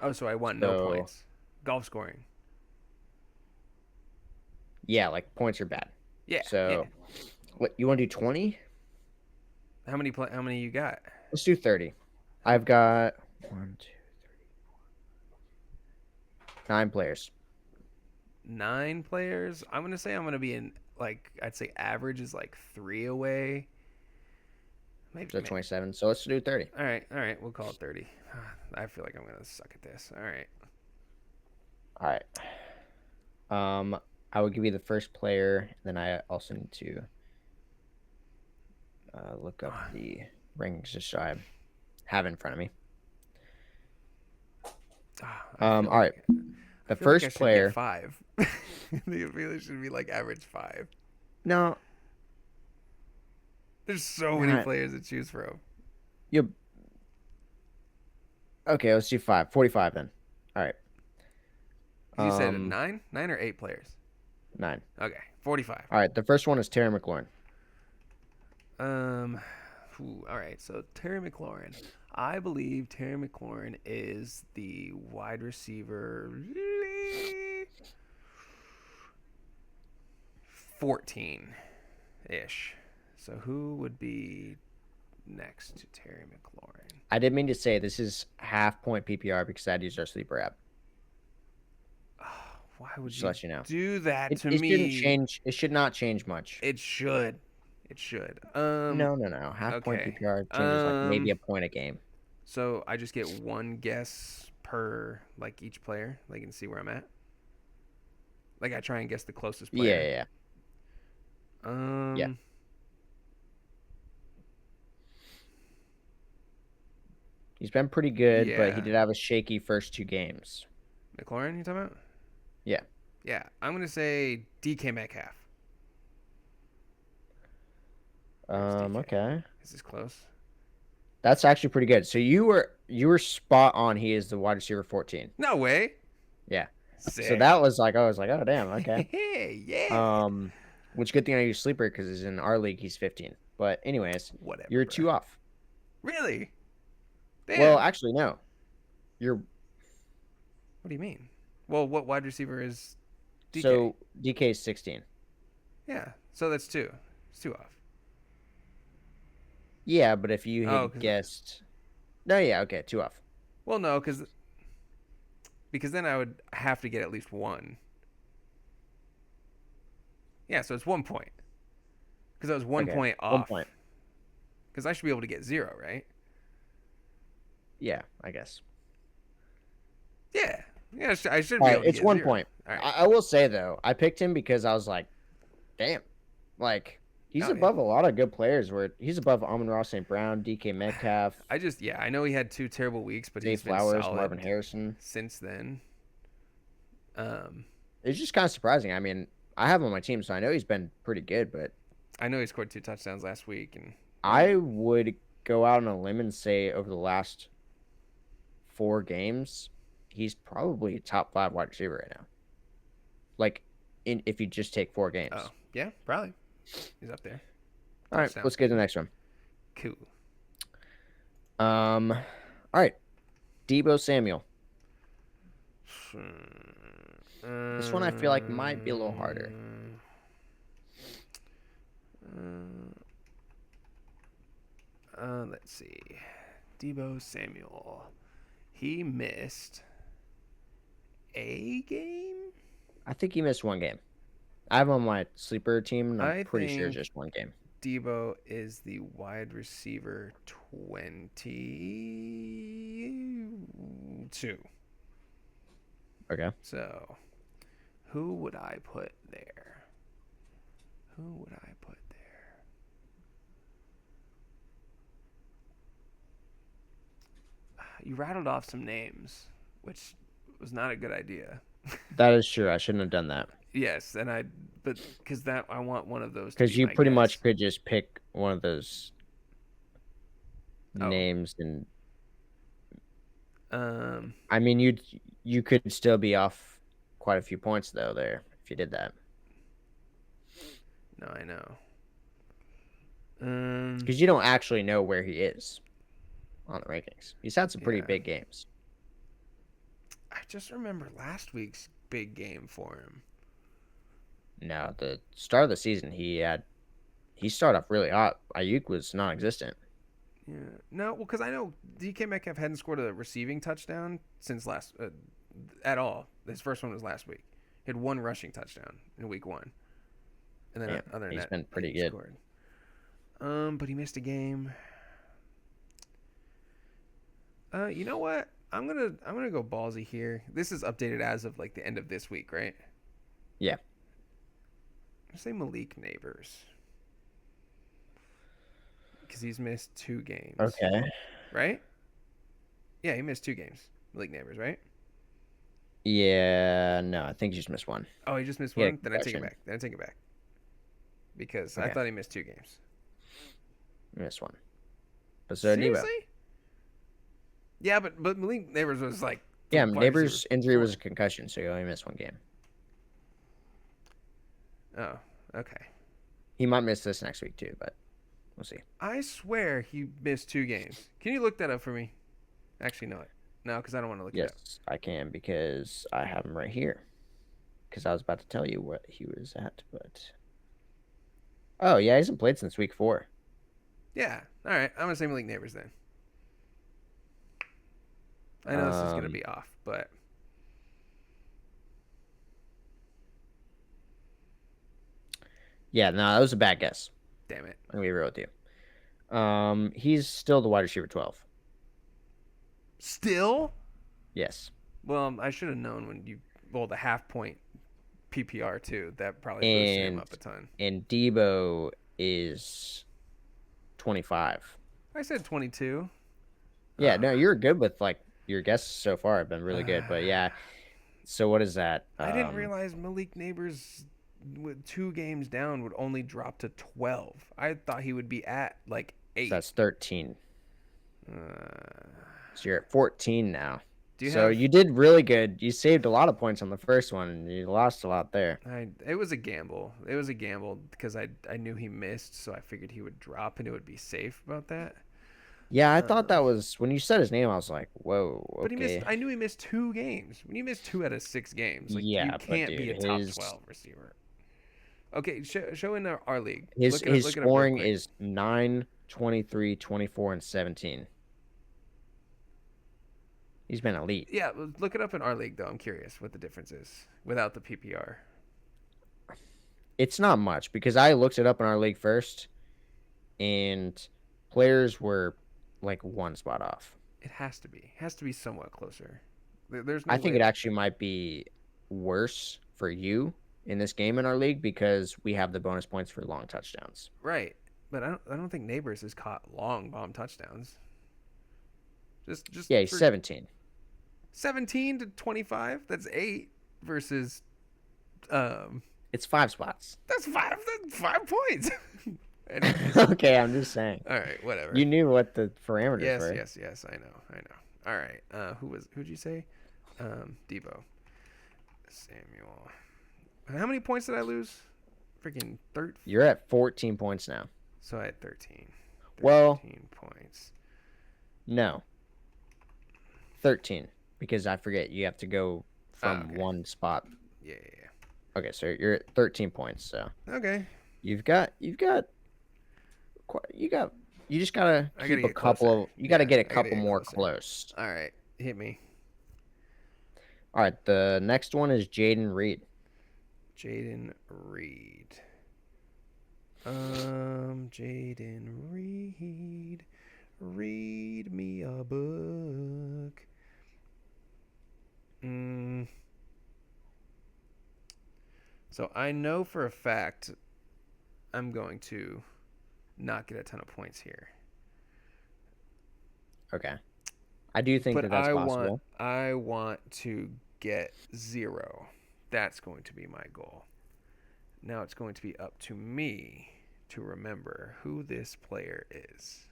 Oh, so I want no So points. Golf scoring. yeah, like points are bad. Yeah, yeah. So what you want to do 20? How many you got? Let's do 30. I've got 9 players. 9 players. I'm gonna say I'm gonna be in like I'd say average is like 3 away. Maybe. So 27. So let's do 30. All right. We'll call it 30. I feel like I'm gonna suck at this. All right. All right. I will give you the first player. Then I also need to look up the rankings just so I have it in front of me. All right. I The feel like I first should get player. 5. I really should be like average 5. No, There's so many not players to choose from. you. Okay, let's do 5. 45 then. All right. You said 9 or 8 players. 9. Okay, 45. All right. The first one is Terry McLaurin. Um, all right. So Terry McLaurin, I believe Terry McLaurin is the wide receiver 14 ish. So who would be next to Terry McLaurin? I didn't mean to say this is half point PPR because I'd use our sleeper app. Why would Just to you let you know. do that to It shouldn't me? change. It should not change much. It should. It should. No, no, no. Half point Okay. PPR changes like maybe a point a game. So I just get one guess per like each player, like and see where I'm at. Like I try and guess the closest Yeah, player. yeah, yeah. Um. He's been pretty good, but he Yeah. did have a shaky first 2 games. McLaurin, you talking about? Yeah. Yeah. I'm gonna say DK Metcalf. Where's DK? Okay. Is this close? That's actually pretty good. So you were spot on. He is the wide receiver 14. No way. Yeah. So Sick. that was like I was like, oh damn, okay. Yeah. Um, which good thing I use sleeper because in our league he's 15. But anyways, Whatever, you're bro. two off. Really? Well, Damn. actually no. You're What do you mean? Well, what wide receiver is DK? so DK is 16. Yeah. So that's two. It's two off. Yeah, but if you Oh, had guessed, no, yeah, okay, two off. well, no, because then I would have to get at least one. Yeah, so it's 1 point. Because I was one Okay, point 1 point. off. Because I should be able to get zero, right? Yeah, I guess. Yeah. Yeah, I should All be right, able to it's get one zero. point. All right. I will say though, I picked him because I was like, damn, like he's Oh, yeah. above a lot of good players. Where he's above Amon-Ra St. Brown, DK Metcalf, I know he had 2 terrible weeks, but Zay he's been Flowers, Marvin solid Harrison. since then. Um, It's just kind of surprising. I mean, I have him on my team, so I know he's been pretty good, but I know he scored 2 touchdowns last week, and I would go out on a limb and say over the last 4 games, he's probably a top 5 wide receiver right now. Like, if you just take 4 games. oh yeah, probably he's up there. All right, let's get to the next one. Cool. All right, Debo Samuel. This one I feel like might be a little harder. Let's see. Debo Samuel. He missed a game? I think he missed 1 game. I have him on my sleeper team, and I'm I pretty sure think just 1 game. Debo is the wide receiver 22. Okay. So, who would I put there? Who would I put there? You rattled off some names, which was not a good idea. That is true. I shouldn't have done that. Yes, but because that I want one of those to Because be you my pretty guess. much could just pick one of those Oh, names, and um, I mean you could still be off quite a few points though there if you did that. no, I know. Because you don't actually know where he is on the rankings. He's had some pretty Yeah. big games. I just remember last week's big game for him. No, the start of the season he started off really hot. Ayuk was non-existent. Yeah, no, well, because I know DK Metcalf hadn't scored a receiving touchdown since at all. His first one was last week. He had one rushing touchdown in week 1, and then Yeah, other than he's that, been pretty he good. scored. But he missed a game. You know what? I'm gonna go ballsy here. This is updated as of like the end of this week, right? Yeah. I say Malik Neighbors because he's missed 2 games. Okay. Right? Yeah, he missed 2 games. Malik Neighbors, right? Yeah, no, I think he just missed 1. Oh, he just missed He had one. a Then I take it concussion. back. Because I Okay. thought he missed 2 games. He missed 1. But so did Debo. Seriously? Yeah, but Malik Neighbors was like Yeah, wide Neighbors' receiver injury 4. was a concussion, so he only missed 1 game. Oh, okay. He might miss this next week too, but we'll see. I swear he missed 2 games. Can you look that up for me? Actually, no, because I don't want to look it up. Yes, I can because I have him right here. Because I was about to tell you what he was at, but oh yeah, he hasn't played since week 4. Yeah. All right. I'm gonna say Malik Neighbors then. I know this is gonna be off, but Yeah, no, that was a bad guess. damn it. I'm gonna be real with you. He's still the wide receiver 12. Still? Yes. Well, I should have known when you rolled a half point PPR too. That probably boosted him And up a ton. Debo is 25. I said 22. Yeah, no, you're good with like your guesses so far have been really good, but yeah. So what is that? I didn't realize Malik Neighbors with 2 games down would only drop to 12. I thought he would be at like 8. So that's 13. Uh, So you're at 14 now. do you So have? you did really good. You saved a lot of points on the first one, and you lost a lot there. It was a gamble. It was a gamble because I knew he missed, so I figured he would drop and it would be safe about that. Yeah, I thought that Um, was when you said his name. I was like, "Whoa, but he missed. okay." I knew he missed 2 games. When you miss 2 out of 6 games, like you Yeah, but can't be dude, a top his 12 receiver. Okay, show in our league. his his Look it up real scoring quick. is 9, 23, 24, and 17. He's been elite. Yeah, look it up in our league though. I'm curious what the difference is without the PPR. It's not much because I looked it up in our league first, and players were like one spot off. It has to be. It has to be somewhat closer. There's no I think way. it actually might be worse for you in this game in our league because we have the bonus points for long touchdowns. Right. But I don't think Neighbors has caught long bomb touchdowns. Just Yeah, he's for 17. 17 to 25, that's 8 versus um It's 5 spots. that's 5 points. Anyways. Okay, I'm just saying. All right, whatever. You knew what the parameters Yes, were. yes, yes, I know. I know. All right. Who'd you say? Debo. Samuel. How many points did I lose? Freaking third. You're at 14 points now. So I had 13. Well, 13 points. no, 13 because I forget you have to go from Okay. one spot. Yeah. Okay, so you're at 13 points. So Okay. you've got you got you just gotta I gotta keep a get couple closer. of you gotta Yeah, get a I gotta couple get more closer. close. All right. Hit me. All right, the next one is Jaden Reed. Jaden Reed. Jaden Reed. Read me a book. So I know for a fact I'm going to not get a ton of points here. Okay, I do think that But that's possible. I want to get 0. That's going to be my goal. Now it's going to be up to me to remember who this player is.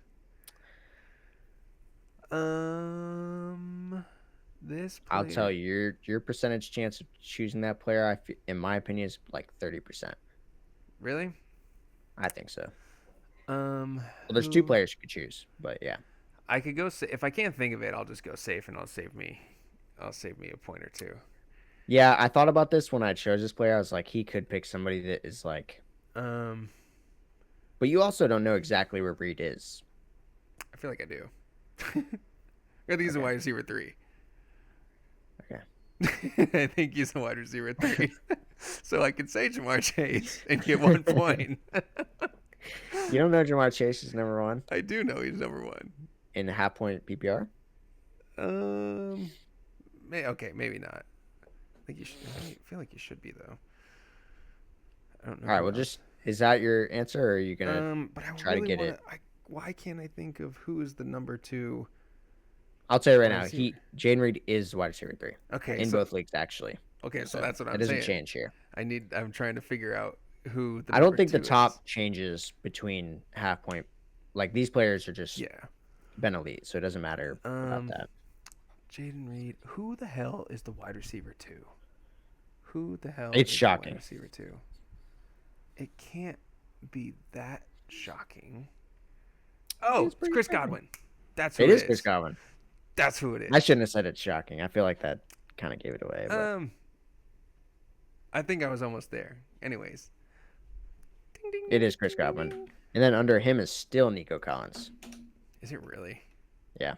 This I'll tell player. you, your percentage chance of choosing that player, in my opinion, is like 30%. Really? I think so. Um, Well, there's two who? players you could choose, but yeah. I could go. If I can't think of it, I'll just go safe and I'll save me. I'll save me a point or two. Yeah, I thought about this when I chose this player. I was like, he could pick somebody that is like, Um, but you also don't know exactly where Reed is. I feel like I do. I think he's a Okay. wide receiver 3. Okay. I think he's a wide receiver 3. So I could say Jamar Chase and get 1 point. You don't know Jamar Chase is number one I do know he's number 1. in the half point PPR? Um, okay, maybe not. I think you should. I feel like you should be though. I don't know All right, who well, else. is that your answer, or are you gonna But I try to really get want it? to. Why can't I think of who is the number 2 I'll tell you right wide now, receiver? Jaden Reed is wide receiver 3 Okay, in so both leagues actually. so So that's what that I'm doesn't saying. change here. I'm trying to figure out who the I don't number think the 2 is. top changes between half point. Like these players are just Yeah. been elite, so it doesn't matter about Um, that. Jaden Reed. Who the hell is the wide receiver 2? Who the hell It's is the wide shocking. receiver 2? It can't be that shocking. Oh, It's it's pretty Chris shocking. Godwin. That's who It it is Chris is. Godwin. That's who it I is. shouldn't have said it's shocking. I feel like that kind of gave it away, but I think I was almost there. Anyways. Ding ding it ding is Chris ding ding Godwin. ding. And then under him is still Nico Collins. Is it really? Yeah.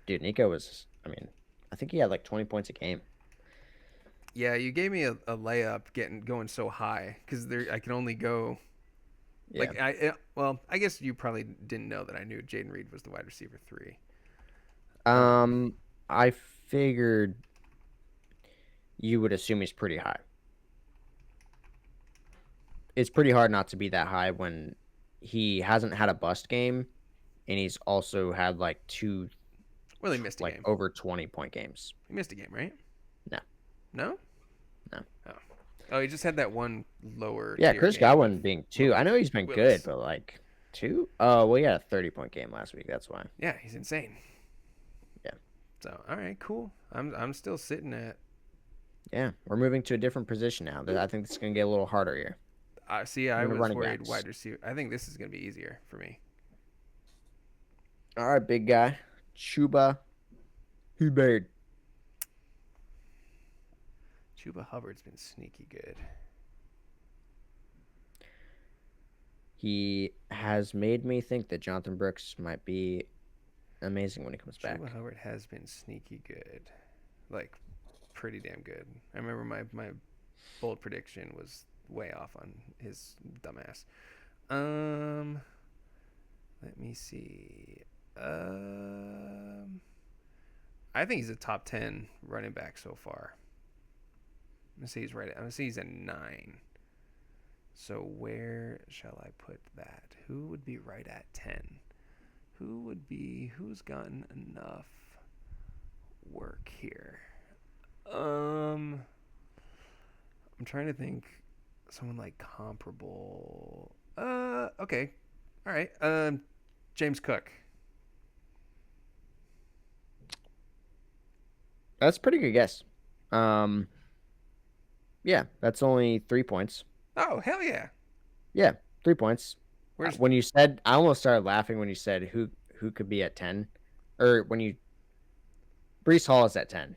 Dude, Nico was, I mean, I think he had like 20 points a game. Yeah, you gave me a layup going so high because there I can only go Yeah. well I guess you probably didn't know that I knew Jaden Reed was the wide receiver 3. Um, I figured you would assume he's pretty high. It's pretty hard not to be that high when he hasn't had a bust game and he's also had like two Well, he missed a like game. over 20-point games. He missed a game, right? No. No? No. Oh, he just had that one lower. Yeah, tier Chris game Godwin with being two. I know he's been Willis. good, but like 2? Oh, well, he had a 30-point game last week. That's why. Yeah, he's insane. Yeah. So, all right, cool. I'm still sitting at. Yeah. We're moving to a different position now. I think this is going to get a little harder here. See, We're I going to was running worried backs. wide receiver. I think this is gonna be easier for me. All right, big guy. Chuba Hubbard. Chuba Hubbard's been sneaky good. He has made me think that Jonathan Brooks might be amazing when he comes Chuba back. Hubbard has been sneaky good, like pretty damn good. I remember my bold prediction was way off on his dumbass. Um, Let me see. Um, I think he's a top 10 running back so far. I'm gonna say he's right. I'm gonna say he's a 9. So where shall I put that? Who would be right at 10? Who's gotten enough work here? I'm trying to think someone like comparable. Okay. All right. James Cook. That's a pretty good guess. Um, yeah, that's only 3 points. Oh, hell yeah. Yeah, 3 points. Where's When you said, I almost started laughing when you said who could be at 10, or when you Brees Hall is at 10.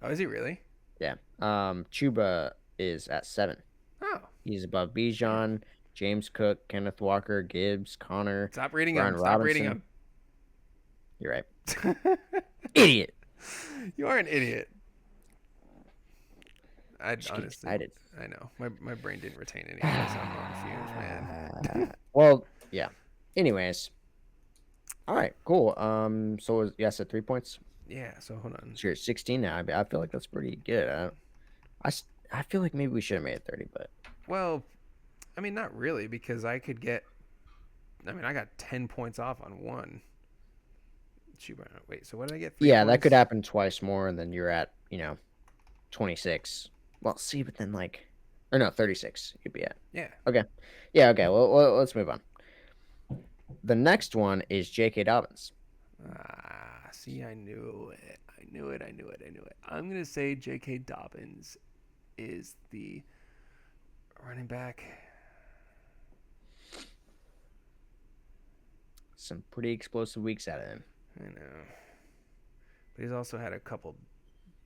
Oh, is he really? Yeah. Chuba is at 7. Oh. He's above Damn. Bijan, James Cook, Kenneth Walker, Gibbs, Connor, Stop reading Brian him. Stop reading Robinson. him. You're right. Idiot. You are an idiot. I Just get honestly, excited. I know. My brain didn't retain any of this. I'm on fumes, man. Well, yeah. Anyways. All right, cool. So yes, at 3 points. Yeah, so hold on. So you're at 16 now. I feel like that's pretty good. I feel like maybe we should have made it 30, but Well, I mean, not really, because I could get. I mean, I got 10 points off on one. Wait, so what did I get? 3 yeah, that points? could happen twice more, and then you're at 26. Well, see, but then or no, 36. You'd be at. Yeah. Okay, yeah, okay. Well, let's move on. The next one is J.K. Dobbins. See, I knew it. I knew it. I'm going to say J.K. Dobbins is the running back. Some pretty explosive weeks out of him. I know. But he's also had a couple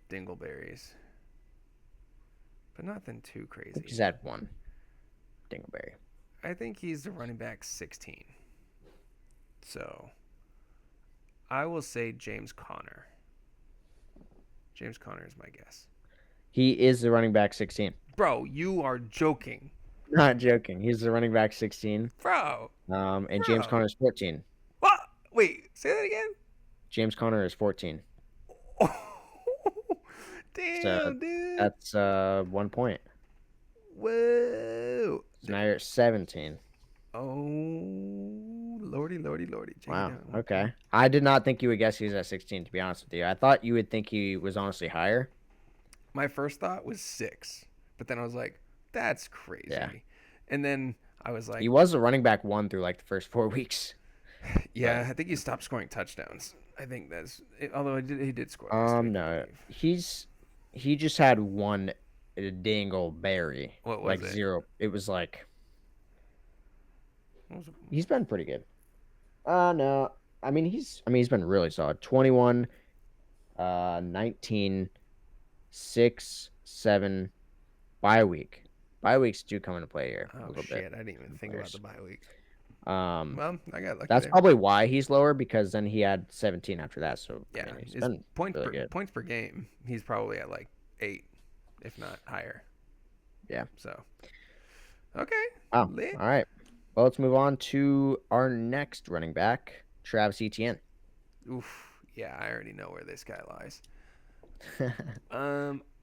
dingleberries. But nothing too I think crazy. he's had one dingleberry. I think he's the running back 16. So I will say James Conner. James Conner is my guess. He is the running back 16. Bro, you are joking. Not joking. He's the running back 16. Bro. And James Conner is 14. What? Wait, say that again? James Conner is 14. Damn, So dude. that's 1 point. Whoa. So now you're at 17. Oh, lordy. Wow. Okay. I did not think you would guess he's at 16, to be honest with you. I thought you would think he was honestly higher. My first thought was 6, but then I was like, that's crazy. Yeah. And then I was like, He was a running back 1 through the first 4 weeks. yeah, I think he stopped scoring touchdowns. I think that's it, although he did score. Last week, No. He just had one dingleberry. What was it? 0. It was like What was it? he's been pretty good. No. He's been really solid. 21, 19, 6, 7, bye week. Bye weeks do come into play here a Oh little shit! bit. I didn't even think about the bye week. Well, I got lucky that's there. probably why he's lower, because then he had 17 after that. So Yeah, he's his been really good. points per game. He's probably at like 8, if not higher. Yeah. So, okay. Oh, Lit. all right. Well, let's move on to our next running back, Travis Etienne. Oof. Yeah, I already know where this guy lies.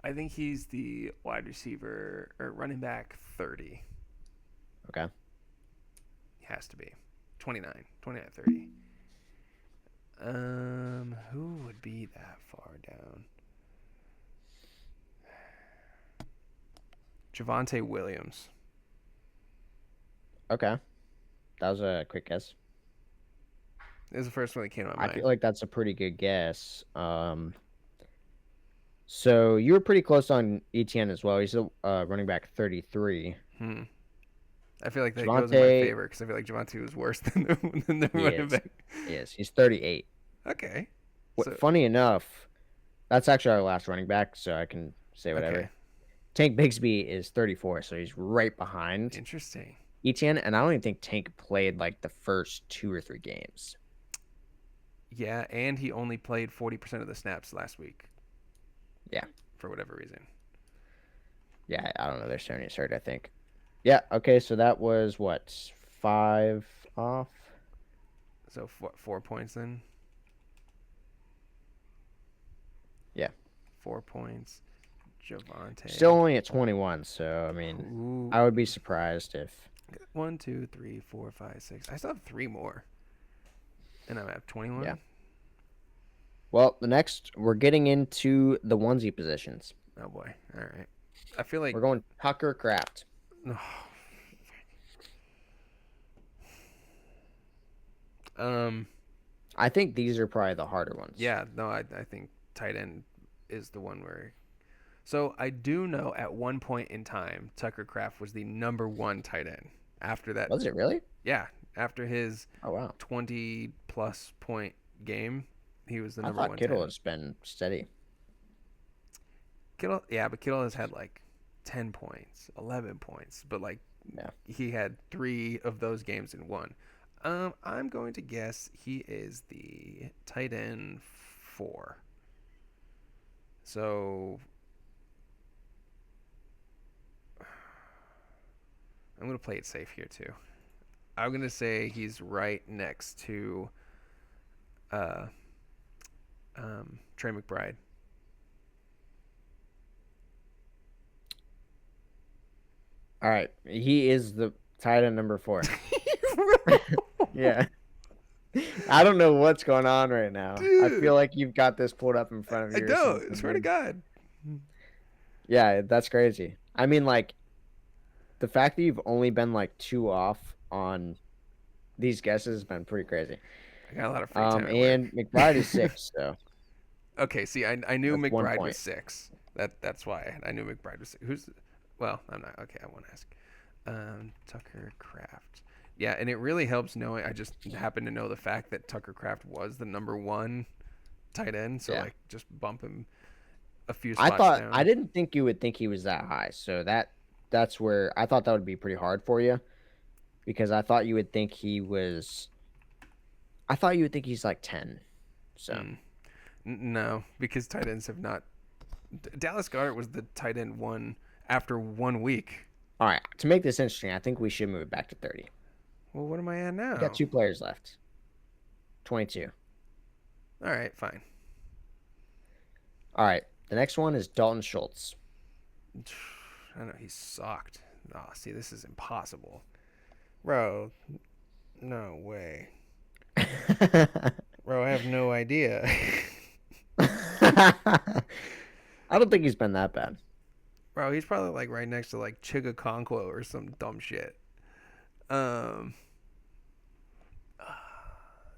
I think he's the wide receiver or running back 30. Okay. Has to be 29, 30. Who would be that far down? Javonte Williams. Okay. That was a quick guess. It was the first one that came to my I feel mind. like that's a pretty good guess. So you were pretty close on ETN as well. He's a running back 33. Hmm. I feel like that goes in my Javante, favor because I feel like Javante was worse than the he running is. back. He is. He's 38. Okay. What? So Funny enough, that's actually our last running back, so I can say okay. whatever. Tank Bigsby is 34, so he's right behind Interesting. ETN, and I don't even think Tank played like the first 2 or 3 games. Yeah, and he only played 40% of the snaps last week Yeah, for whatever reason. yeah. I don't know. They're starting to start, I think. Yeah. Okay. So that was what 5 off. So 4 points then. Yeah. 4 points. Javante. Still only at 21. So I mean, Ooh. I would be surprised if. 1, 2, 3, 4, 5, 6. I still have 3 more, and I'm at Yeah. 21. Well, the next we're getting into the onesie positions. Oh boy. All right. I feel like We're going Tucker Craft. um I think these are probably the harder ones. yeah, no, I think tight end is the one where. So I do know at one point in time Tucker Kraft was the number 1 tight end. After that, Was it really? yeah, after his Oh wow. 20 plus point game, he was the I number thought 1 tight Kittle end. has been steady. Kittle, yeah, but Kittle has had like 10 points, 11 points, but like Yeah. he had 3 of those games in one. I'm going to guess he is the tight end 4. So I'm going to play it safe here too. I'm going to say he's right next to uh, Trey McBride. All right. He is the tight end number 4. Yeah. I don't know what's going on right now. I feel Dude, like you've got this pulled up in front of I you or don't. something, Swear to dude. God. Yeah, that's crazy. I mean, like the fact that you've only been like 2 off on these guesses has been pretty crazy. I got a lot of free time at work. And McBride is 6, so Okay, see, I knew that's one McBride was point. 6. That's why I knew McBride was 6. Who's? Well, I'm not. Okay, I won't ask. Tucker Kraft. Yeah, and it really helps knowing. I just happen to know the fact that Tucker Kraft was the number 1 tight end, so Yeah. like just bump him a few I spots thought I down. didn't think you would think he was that high. So that's where I thought that would be pretty hard for you because I thought you would think he was I thought you would think he's like 10. So, Mm. No, because tight ends have not. Dallas Goedert was the tight end 1 after 1 week. all right, to make this interesting, I think we should move it back to 30. Well, what am I at We got now? 2 players left. 22. All right, fine. All right. The next one is Dalton Schultz. I know he sucked. Oh, see, this is impossible, bro. No way, bro. I have no idea. I don't think he's been that bad. Bro, he's probably like right next to like Chiga Conquo or some dumb shit. Um,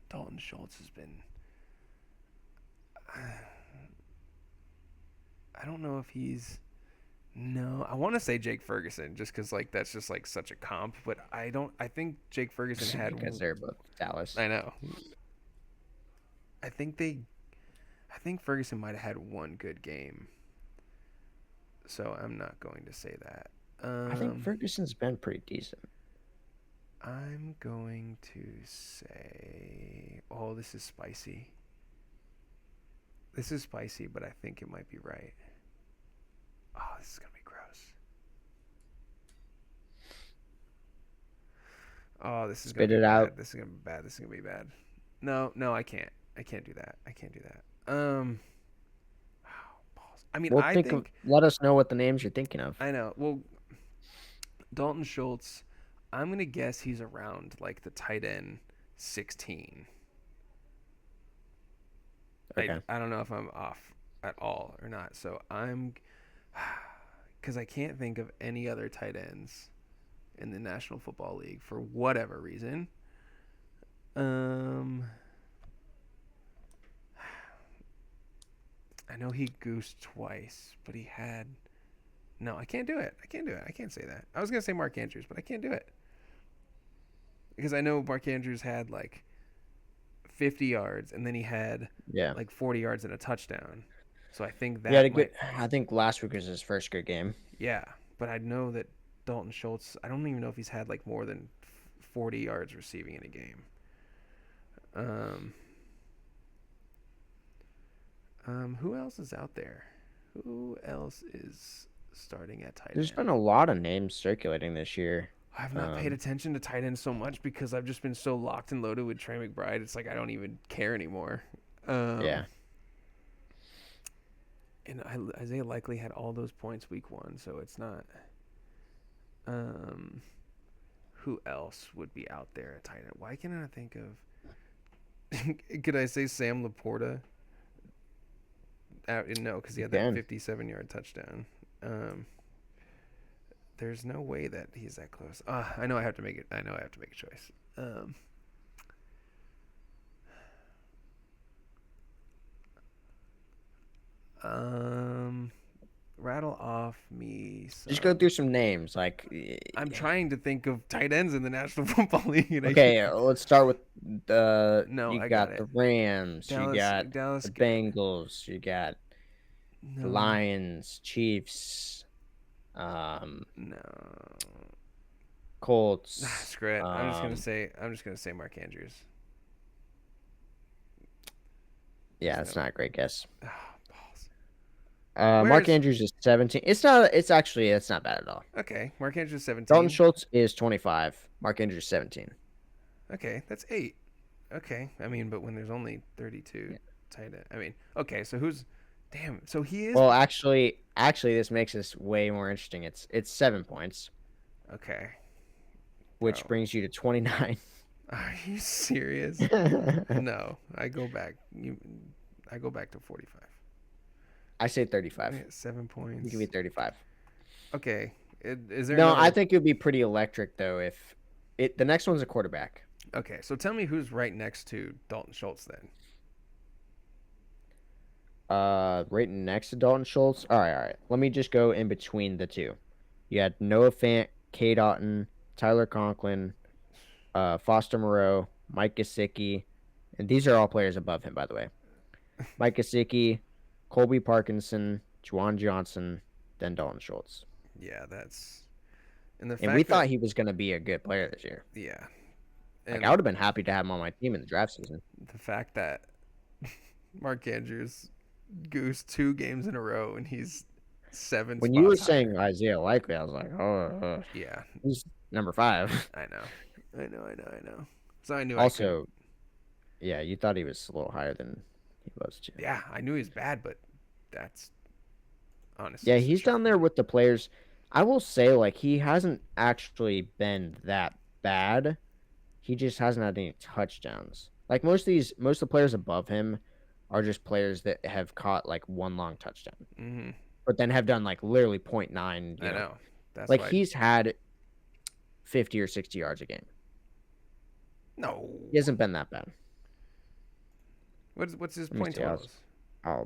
Dalton Schultz has been. I don't know if he's. No, I want to say Jake Ferguson just because like that's just like such a comp, but I don't. I think Jake Ferguson had. Because they're both Dallas. I know. I think they. I think Ferguson might have had one good game. So I'm not going to say that. I think Ferguson's been pretty decent. I'm going to say. Oh, this is spicy. This is spicy, but I think it might be right. Oh, this is gonna be gross. Oh, this is gonna Spit be it out. bad. This is gonna be bad. This is gonna be bad. No, no, I can't. I can't do that. I can't do that. I mean, Well, I think of. think Let us know what the names you're thinking of. I know. Well, Dalton Schultz, I'm gonna guess he's around like the tight end 16. Okay. I don't know if I'm off at all or not. So I'm because I can't think of any other tight ends in the National Football League for whatever reason. Um, I know he goosed twice, but he had no. I can't do it. I can't do it. I can't say that. I was gonna say Mark Andrews, but I can't do it because I know Mark Andrews had like 50 yards, and then he had Yeah. like 40 yards and a touchdown. So I think He had a that good. might, I think last week was his first good game. yeah. But I know that Dalton Schultz. I don't even know if he's had like more than 40 yards receiving in a game. Um, who else is out there? Who else is starting at tight There's end? been a lot of names circulating this year. I've not paid attention to tight end so much because I've just been so locked and loaded with Trey McBride. It's like I don't even care anymore. Yeah. And Isaiah Likely had all those points week 1, so it's not. Who else would be out there at tight end? Why can't I think of? Could I say Sam Laporta? No, because he had that 57-yard touchdown. There's no way that he's that close. I know I have to make it. I know I have to make a choice. Rattle off me some. Just go through some names. I'm trying to think of tight ends in the National Football League. Okay, let's start with the. No, You I got got the it. Rams. You got Dallas the got it. Bengals. You got the No. Lions, Chiefs, No. Colts. Screw it. I'm just gonna say Mark Andrews. Yeah, that's not a great guess. Balls. Mark Andrews is 17. It's not. It's not bad at all. Okay, Mark Andrews 17. Dalton Schultz is 25. Mark Andrews 17. Okay, that's 8. Okay, I mean, but when there's only 32 tight end, I mean, okay, so who's? Damn, so he is. Well, actually, this makes this way more interesting. It's 7 points. Okay. Which brings you to 29. Are you serious? No, I go back. I go back to 45. I say 35. 7 points. You give me 35. Okay. Is there no? another... I think it would be pretty electric though if the next one's a quarterback. Okay, so tell me who's right next to Dalton Schultz then. Right next to Dalton Schultz. All right. Let me just go in between the two. You had Noah Fant, Cade Otton, Tyler Conklin, Foster Moreau, Mike Gesicki, and these are all players above him, by the way. Mike Gesicki, Colby Parkinson, Juwan Johnson, then Dalton Schultz. Yeah, that's... And we thought he was going to be a good player this year. Yeah. And I would have been happy to have him on my team in the draft season. The fact that Mark Andrews goosed 2 games in a row and he's 7 when spots you were higher. saying Isaiah Likely, I was like, oh. Yeah. He's number 5. I know. So I knew also, yeah, you thought he was a little higher than he was too. Yeah, I knew he was bad, but that's honestly. Yeah, he's down there with the players. I will say, like, he hasn't actually been that bad. He just hasn't had any touchdowns. Like most of the players above him are just players that have caught like one long touchdown, but then have done like literally 0.9. I know. That's like he's had 50 or 60 yards a game. No, he hasn't been that bad. What's his point totals? I'm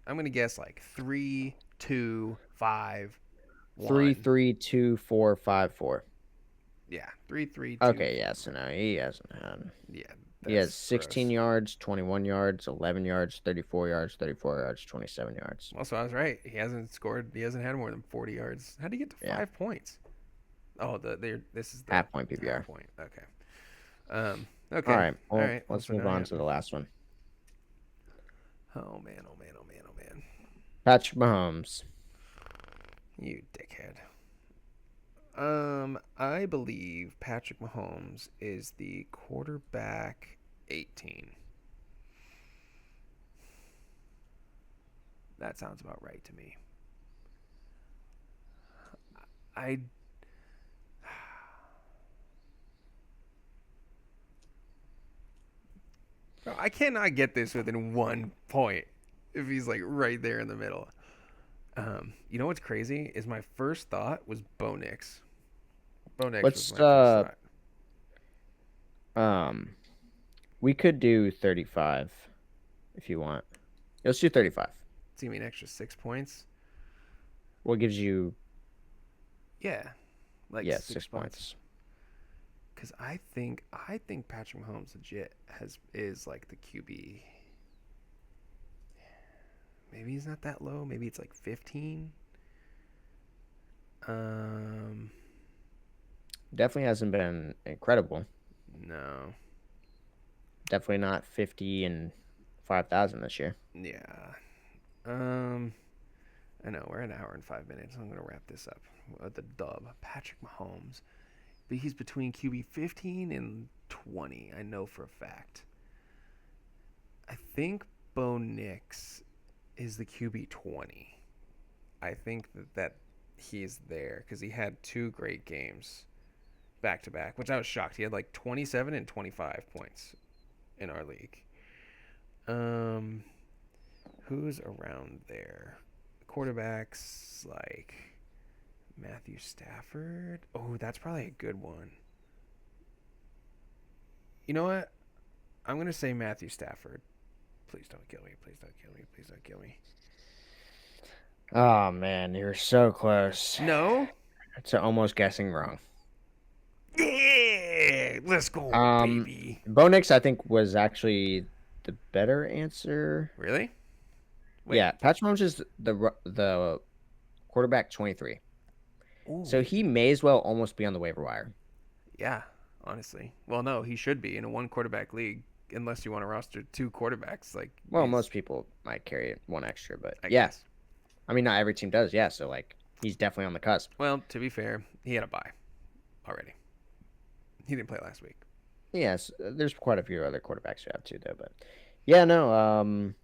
gonna guess like 3, 2, 5, 1. 3, 3, 2, 4, 5, 4. Yeah, 3, 3, 2. Okay, yeah, so no, he hasn't had. Yeah, he has 16 yards, 21 yards, 11 yards, 34 yards, 34 yards, 27 yards. Well, so I was right. He hasn't scored. He hasn't had more than 40 yards. How did he get to 5 points? Oh, this is the half point PPR. Half point. Okay. Okay. All right. Well, all right. Let's move on to the last one. Oh man. Patrick Mahomes. You dickhead. I believe Patrick Mahomes is the quarterback 18. That sounds about right to me. I cannot get this within 1 point if he's like right there in the middle. You know what's crazy is my first thought was Bo Nix. Bo Nix was Let's my first thought. um we could do 35 if you want. Let's do 35. So you mean extra 6 points? What gives you Yeah, like yeah, 6 6 points. points. Because I think Patrick Mahomes legit is like the QB. Maybe he's not that low. Maybe it's like 15. Um, Definitely hasn't been incredible. no. Definitely not 50 and 5,000 this year. Yeah. Um, I know we're at an hour and 5 minutes. I'm gonna wrap this up with the dub. Patrick Mahomes, but he's between QB 15 and 20. I know for a fact. I think Bo Nix is the QB 20. I think that he's there because he had two great games back to back, which I was shocked. He had like 27 and 25 points in our league. Um, who's around there? Quarterbacks like Matthew Stafford. Oh, that's probably a good one. You know what? I'm gonna say Matthew Stafford. Please don't kill me. Please don't kill me. Please don't kill me. Oh man, you're so close No. to almost guessing wrong. Yeah, let's go, Um, baby. Bo Nix, I think, was actually the better answer. Really? Wait. Yeah, Patrick Mahomes is the quarterback 23, so Ooh. he may as well almost be on the waiver wire. Yeah. Honestly. Well, no, he should be in a one quarterback league, unless you want to roster two quarterbacks. Like Well, he's, most people might carry one extra, but I yeah, guess. I mean, not every team does. Yeah, so like he's definitely on the cusp. Well, to be fair, he had a bye already. He didn't play last week. Yes, there's quite a few other quarterbacks who have too, though. But yeah, no.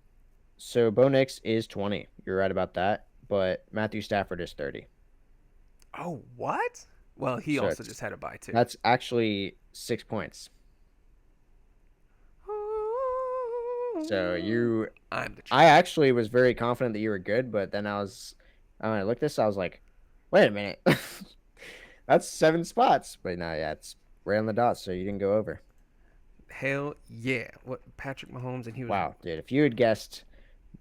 So Bo Nix is 20. You're right about that. But Matthew Stafford is 30. Oh, what? Well, he So also just had a bye too. that's actually 6 points. So I'm the I champ. actually was very confident that you were good, but then when I looked at this, I was like, wait a minute, that's 7 spots. But no, yeah, it's right on the dot, so you didn't go over. Hell yeah! What Patrick Mahomes and he was. Wow, dude, if you had guessed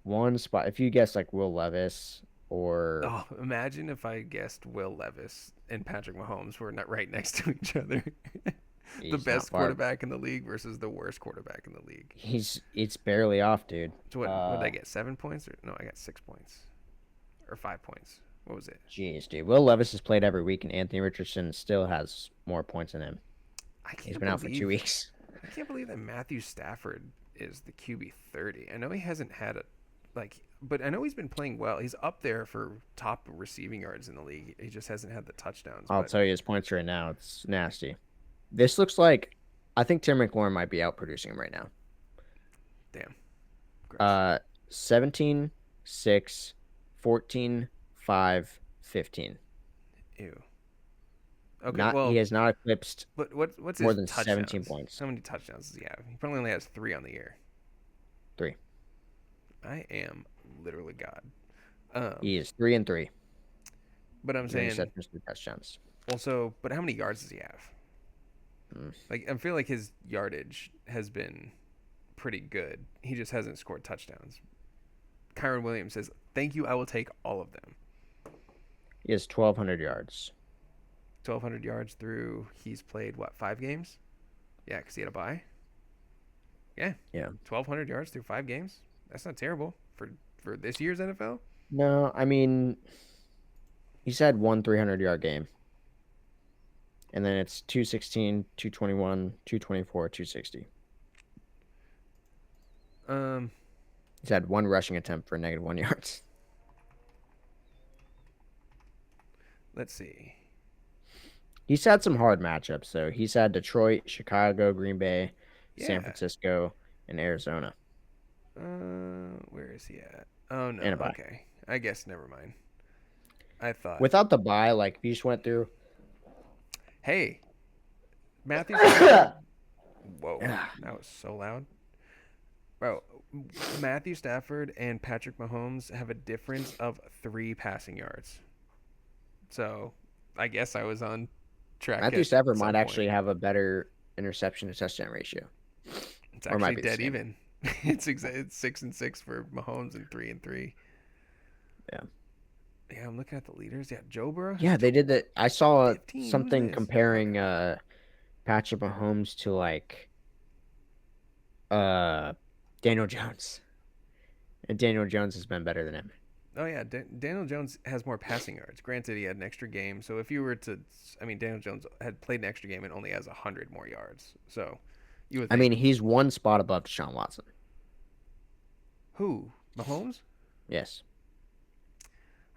one spot, if you guessed like Will Levis or Oh, imagine if I guessed Will Levis and Patrick Mahomes were not right next to each other. The he's not best far, quarterback in the league versus the worst quarterback in the league. it's barely off, dude. So what did I get? 7 points or no? I got 6 points or 5 points. What was it? Jeez, dude, Will Levis has played every week, and Anthony Richardson still has more points than him. I He's can't been out for 2 believe weeks. I can't believe that Matthew Stafford is the QB 30. I know he hasn't had a but I know he's been playing well. He's up there for top receiving yards in the league. He just hasn't had the touchdowns. I'll But tell you his points right now. It's nasty. This looks like I think Tim McLaurin might be outproducing him right now. damn, gross. 17, 6, 14, 5, 15. Ew. Okay, Not he well, has not eclipsed but what's more his than 17 touchdowns? points. How many touchdowns does he have? He probably only has 3 on the year. 3. I am literally God. He is 3-3. But I'm No saying interceptions, 3 touchdowns. also, but how many yards does he have? Mm. Like I feel like his yardage has been pretty good. He just hasn't scored touchdowns. Kyron Williams says, "Thank you. I will take all of them." He has 1,200 yards. 1,200 yards through. He's played what 5 games? Yeah, because he had a bye. Yeah, Yeah. 1,200 yards through 5 games. That's not terrible for this year's NFL. No, I mean, he's had one 300-yard game. And then it's 216, 221, 224, 260. Um, He's had one rushing attempt for -1 yards. let's see. He's had some hard matchups, though. He's had Detroit, Chicago, Green Bay, San Yeah. Francisco, and Arizona. Where is he at? Oh no. And a bye. Okay. I guess never mind. I thought. Without the bye, like, if you just went through. Hey, Matthew Stafford. Whoa, that was so loud. Bro, Matthew Stafford and Patrick Mahomes have a difference of 3 passing yards. So, I guess I was on track Matthew at Stafford might some point. actually have a better interception to touchdown ratio, It's or might actually be the dead same. even. It's 6-6 for Mahomes and 3-3. Yeah. Yeah, I'm looking at the leaders. Yeah, Joe Burrow has Yeah, they did that. I saw 15. Who's something this? comparing Okay. Patrick Mahomes to uh Daniel Jones. And Daniel Jones has been better than him. Oh yeah, Daniel Jones has more passing yards. Granted, he had an extra game, so if you were to, I mean, Daniel Jones had played an extra game and only has 100 more yards. So you would I mean, think he's one spot above Deshaun Watson. who Mahomes? Yes.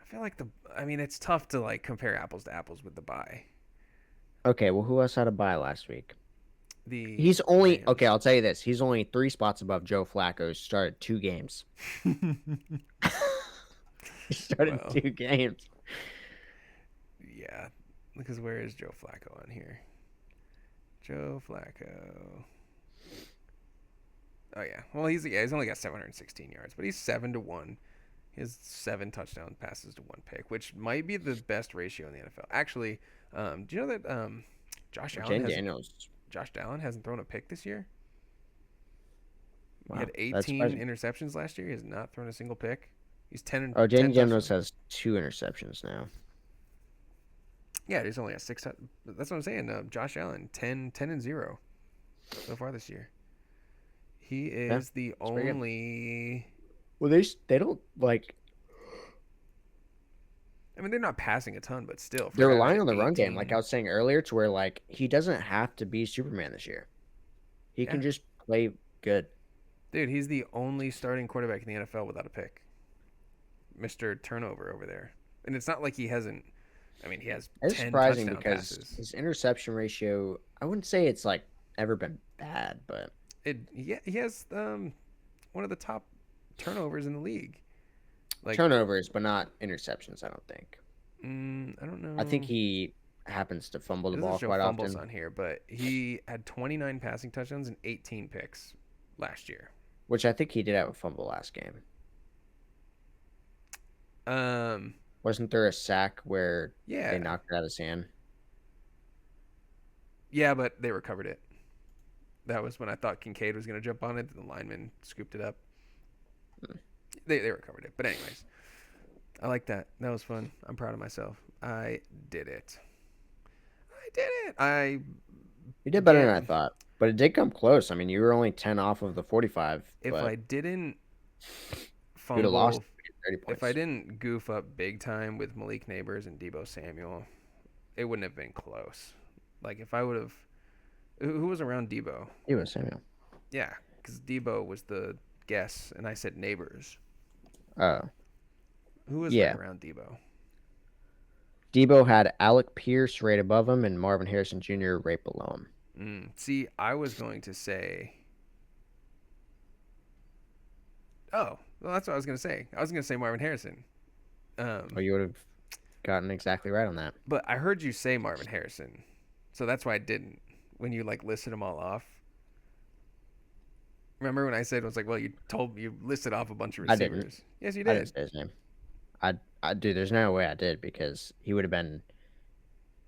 I feel like I mean, it's tough to like compare apples to apples with the bye. Okay, well, who else had a bye last week? The He's only okay. Rams. I'll tell you this: he's only 3 spots above Joe Flacco. Who started 2 games. He started Well, 2 games. yeah, because where is Joe Flacco on here? Joe Flacco. Oh yeah. Well, he's only got 716 yards, but he's 7-1. He has 7 touchdown passes to 1 pick, which might be the best ratio in the NFL. Actually, do you know that Josh Allen Jane hasn't Daniels. Josh Allen hasn't thrown a pick this year? He Wow, had that's 18 surprising. interceptions last year. He has not thrown a single pick. He's 10 and Oh, Jane 10 Daniels touchdowns. has 2 interceptions now. Yeah, he's only got That's what I'm saying. Josh Allen 10-0 so far this year. He Yeah, is the it's pretty good. only. Well, they don't like I mean, they're not passing a ton, but still, for a they're guy that relying had on the run game. Like I 18, was saying earlier, to where like he doesn't have to be Superman this year. He yeah, can just play good. dude, he's the only starting quarterback in the NFL without a pick. Mr. Turnover over there. And it's not like he hasn't. I mean, he has It's 10 surprising touchdown because passes. his interception ratio, I wouldn't say it's like ever been bad, but He has one of the top turnovers in the league. Like, turnovers, but not interceptions, I don't think. I don't I think know. he happens to fumble It the doesn't ball show quite fumbles often, on here, but he had 29 passing touchdowns and 18 picks last year. which I think he did have a fumble last game. Um, Wasn't there a sack where they yeah, knocked it out of his hand? yeah, but they recovered it. That was when I thought Kincaid was going to jump on it. The lineman scooped it up. They recovered it. But anyways, I like that. That was fun. I'm proud of myself. I did it. I did it. I You did better than I again. thought, but it did come close. I mean, you were only 10 off of the 45, If but I didn't you'd have lost fumble, 30 if I points. didn't goof up big time with Malik Neighbors and Debo Samuel, it wouldn't have been close. Like if I would have, who was around Debo? You was Samuel. Yeah, because Debo was the guess, and I said Neighbors. Oh, Who was right yeah. around Debo? Debo had Alec Pierce right above him and Marvin Harrison Jr. right below him. See, I was going to say. Oh, well, that's what I was going to say. I was going to say Marvin Harrison. Or you would have gotten exactly right on that. But I heard you say Marvin Harrison, so that's why I didn't. When you like listed them all off, remember when I said it was like, well, you listed off a bunch of I didn't. receivers. Yes, you I didn't did. say his name. I do. There's no way I did because he would have been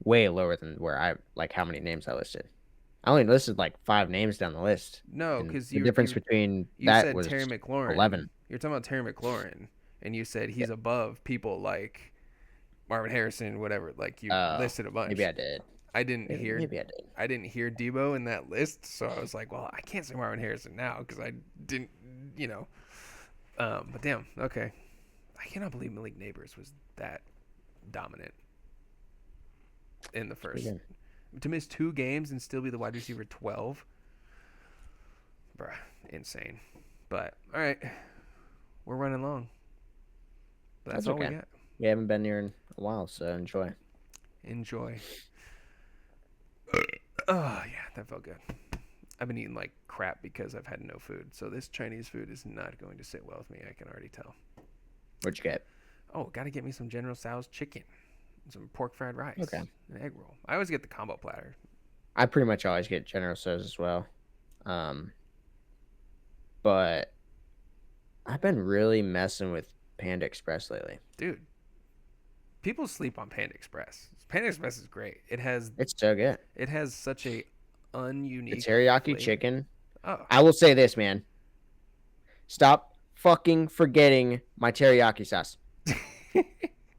way lower than where I like how many names I listed. I only listed like 5 names down the list, No, and because the difference between you that said was Terry McLaurin. 11. You're talking about Terry McLaurin, and you said Yeah. he's above people like Marvin Harrison, whatever. Like you listed a Maybe bunch. I did. I didn't hear Maybe I did. I didn't hear Debo in that list, so I was like, well, I can't say Marvin Harrison now because I didn't, you know. But damn, okay. I cannot believe Malik Neighbors was that dominant in the It's pretty first. good. To miss 2 games and still be the wide receiver 12, bruh, insane. But all right, we're running long. That's That's all we okay. got. We haven't been here in a while, so enjoy. Enjoy. Oh yeah, that felt good. I've been eating like crap because I've had no food. So this Chinese food is not going to sit well with me. I can already tell. What'd you get? Oh, gotta get me some General Tso's chicken, some pork fried rice, Okay. an egg roll. I always get the combo platter. I pretty much always get General Tso's as well. Um, but I've been really messing with Panda Express lately. Dude, People sleep on Panda Express. Panda Express is great. It's so good. It has such a The ununique teriyaki flavor. chicken. Oh, I will say this, man. Stop fucking forgetting my teriyaki sauce.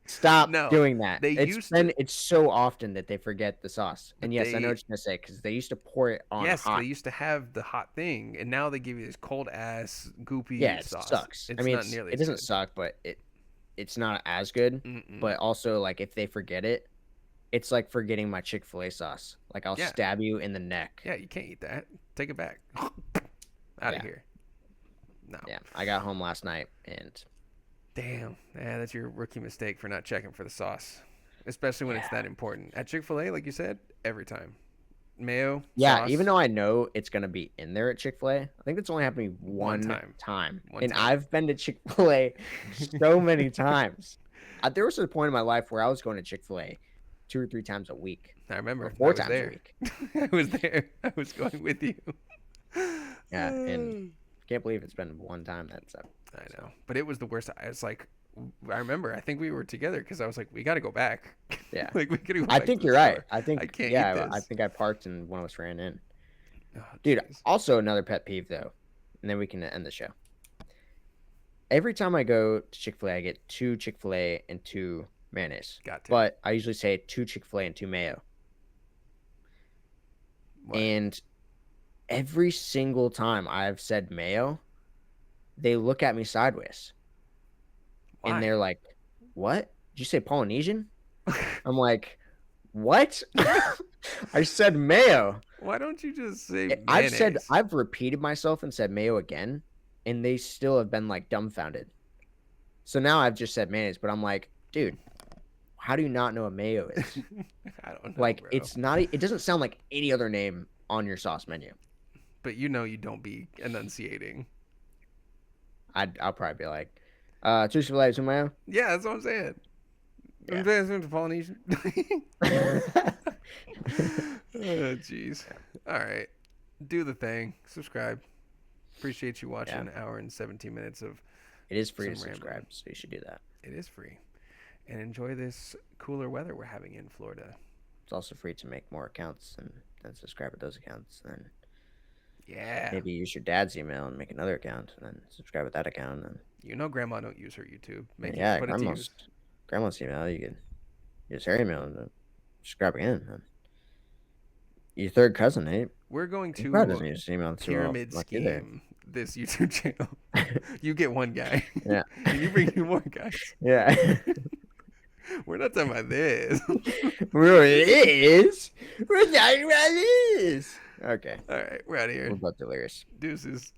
Stop no, doing that. they used to. It's so often that they forget the sauce. And But yes, I know they what you're gonna say because they used to pour it on yes, they hot. used to have the hot thing, and now they give you this cold ass Yeah, goopy it sauce. sucks. I It's mean, not nearly it as doesn't good. suck, but it's not as good. Mm-mm. But also, like, if they forget it, it's like forgetting my Chick-fil-A sauce. Like, I'll Yeah, stab you in the neck. yeah, you can't eat that. Take it back. Out of Yeah, here. No. yeah. I got home last night and Damn. Yeah, that's your rookie mistake for not checking for the sauce, especially when it's yeah, that important. At Chick-fil-A, like you said, every time. Mayo, yeah. Even sauce, though I know it's gonna be in there at Chick-fil-A, I think that's only happened to me one one time. time, One and time. I've been to Chick-fil-A so many times. There was a point in my life where I was going to Chick-fil-A 2 or 3 times a week, I or remember. I four was times a there. week. I was there. I was going with you. Yeah, and can't believe it's been one time that's up. I So know, but it was the worst. It's like I remember. I think we were together because I was like, we got to go back. yeah, Like we got to go I back to think the you're right. store. I I think can't eat yeah, I this. think I parked and one of us ran in. Oh, Dude, jeez. also another pet peeve though, and then we can end the show. Every time I go to Chick-fil-A, I get 2 Chick-fil-A and 2 mayonnaise. Got to. But I usually say 2 Chick-fil-A and 2 mayo. What? And every single time I've said mayo, they look at me sideways. And Why? they're like, "What? Did you say Polynesian?" I'm like, "What?" I said mayo. Why don't you just say I've mayonnaise? repeated myself and said mayo again, and they still have been like dumbfounded. So now I've just said mayonnaise, but I'm like, dude, how do you not know what mayo is? I don't know, Like, bro. it's not. It doesn't sound like any other name on your sauce menu. But you know you don't be enunciating. I'll probably be like, two Chick-fil-A, 2 mayo. Yeah, that's what I'm saying. I'm Yeah. dancing to Polynesian. Yeah. Oh, jeez. All right. Do the thing. Subscribe. Appreciate you watching an hour and 17 minutes of It is free to some subscribe, rambling. so you should do that. It is free. And enjoy this cooler weather we're having in Florida. It's also free to make more accounts and then subscribe to those accounts. And then Yeah. maybe use your dad's email and make another account, and then subscribe with that account. And You know grandma don't use her YouTube. Make yeah, it put it to use. grandma's email. You can use her email and subscribe again. And your third cousin, eh? We're going He probably to doesn't use his email too well, pyramid like either. scheme this YouTube channel. You get one guy. Yeah. And you bring in more guys. Yeah. We're not talking about this. Where it is? We're talking about this. Okay. All right, we're out of We're here. both delirious. Deuces.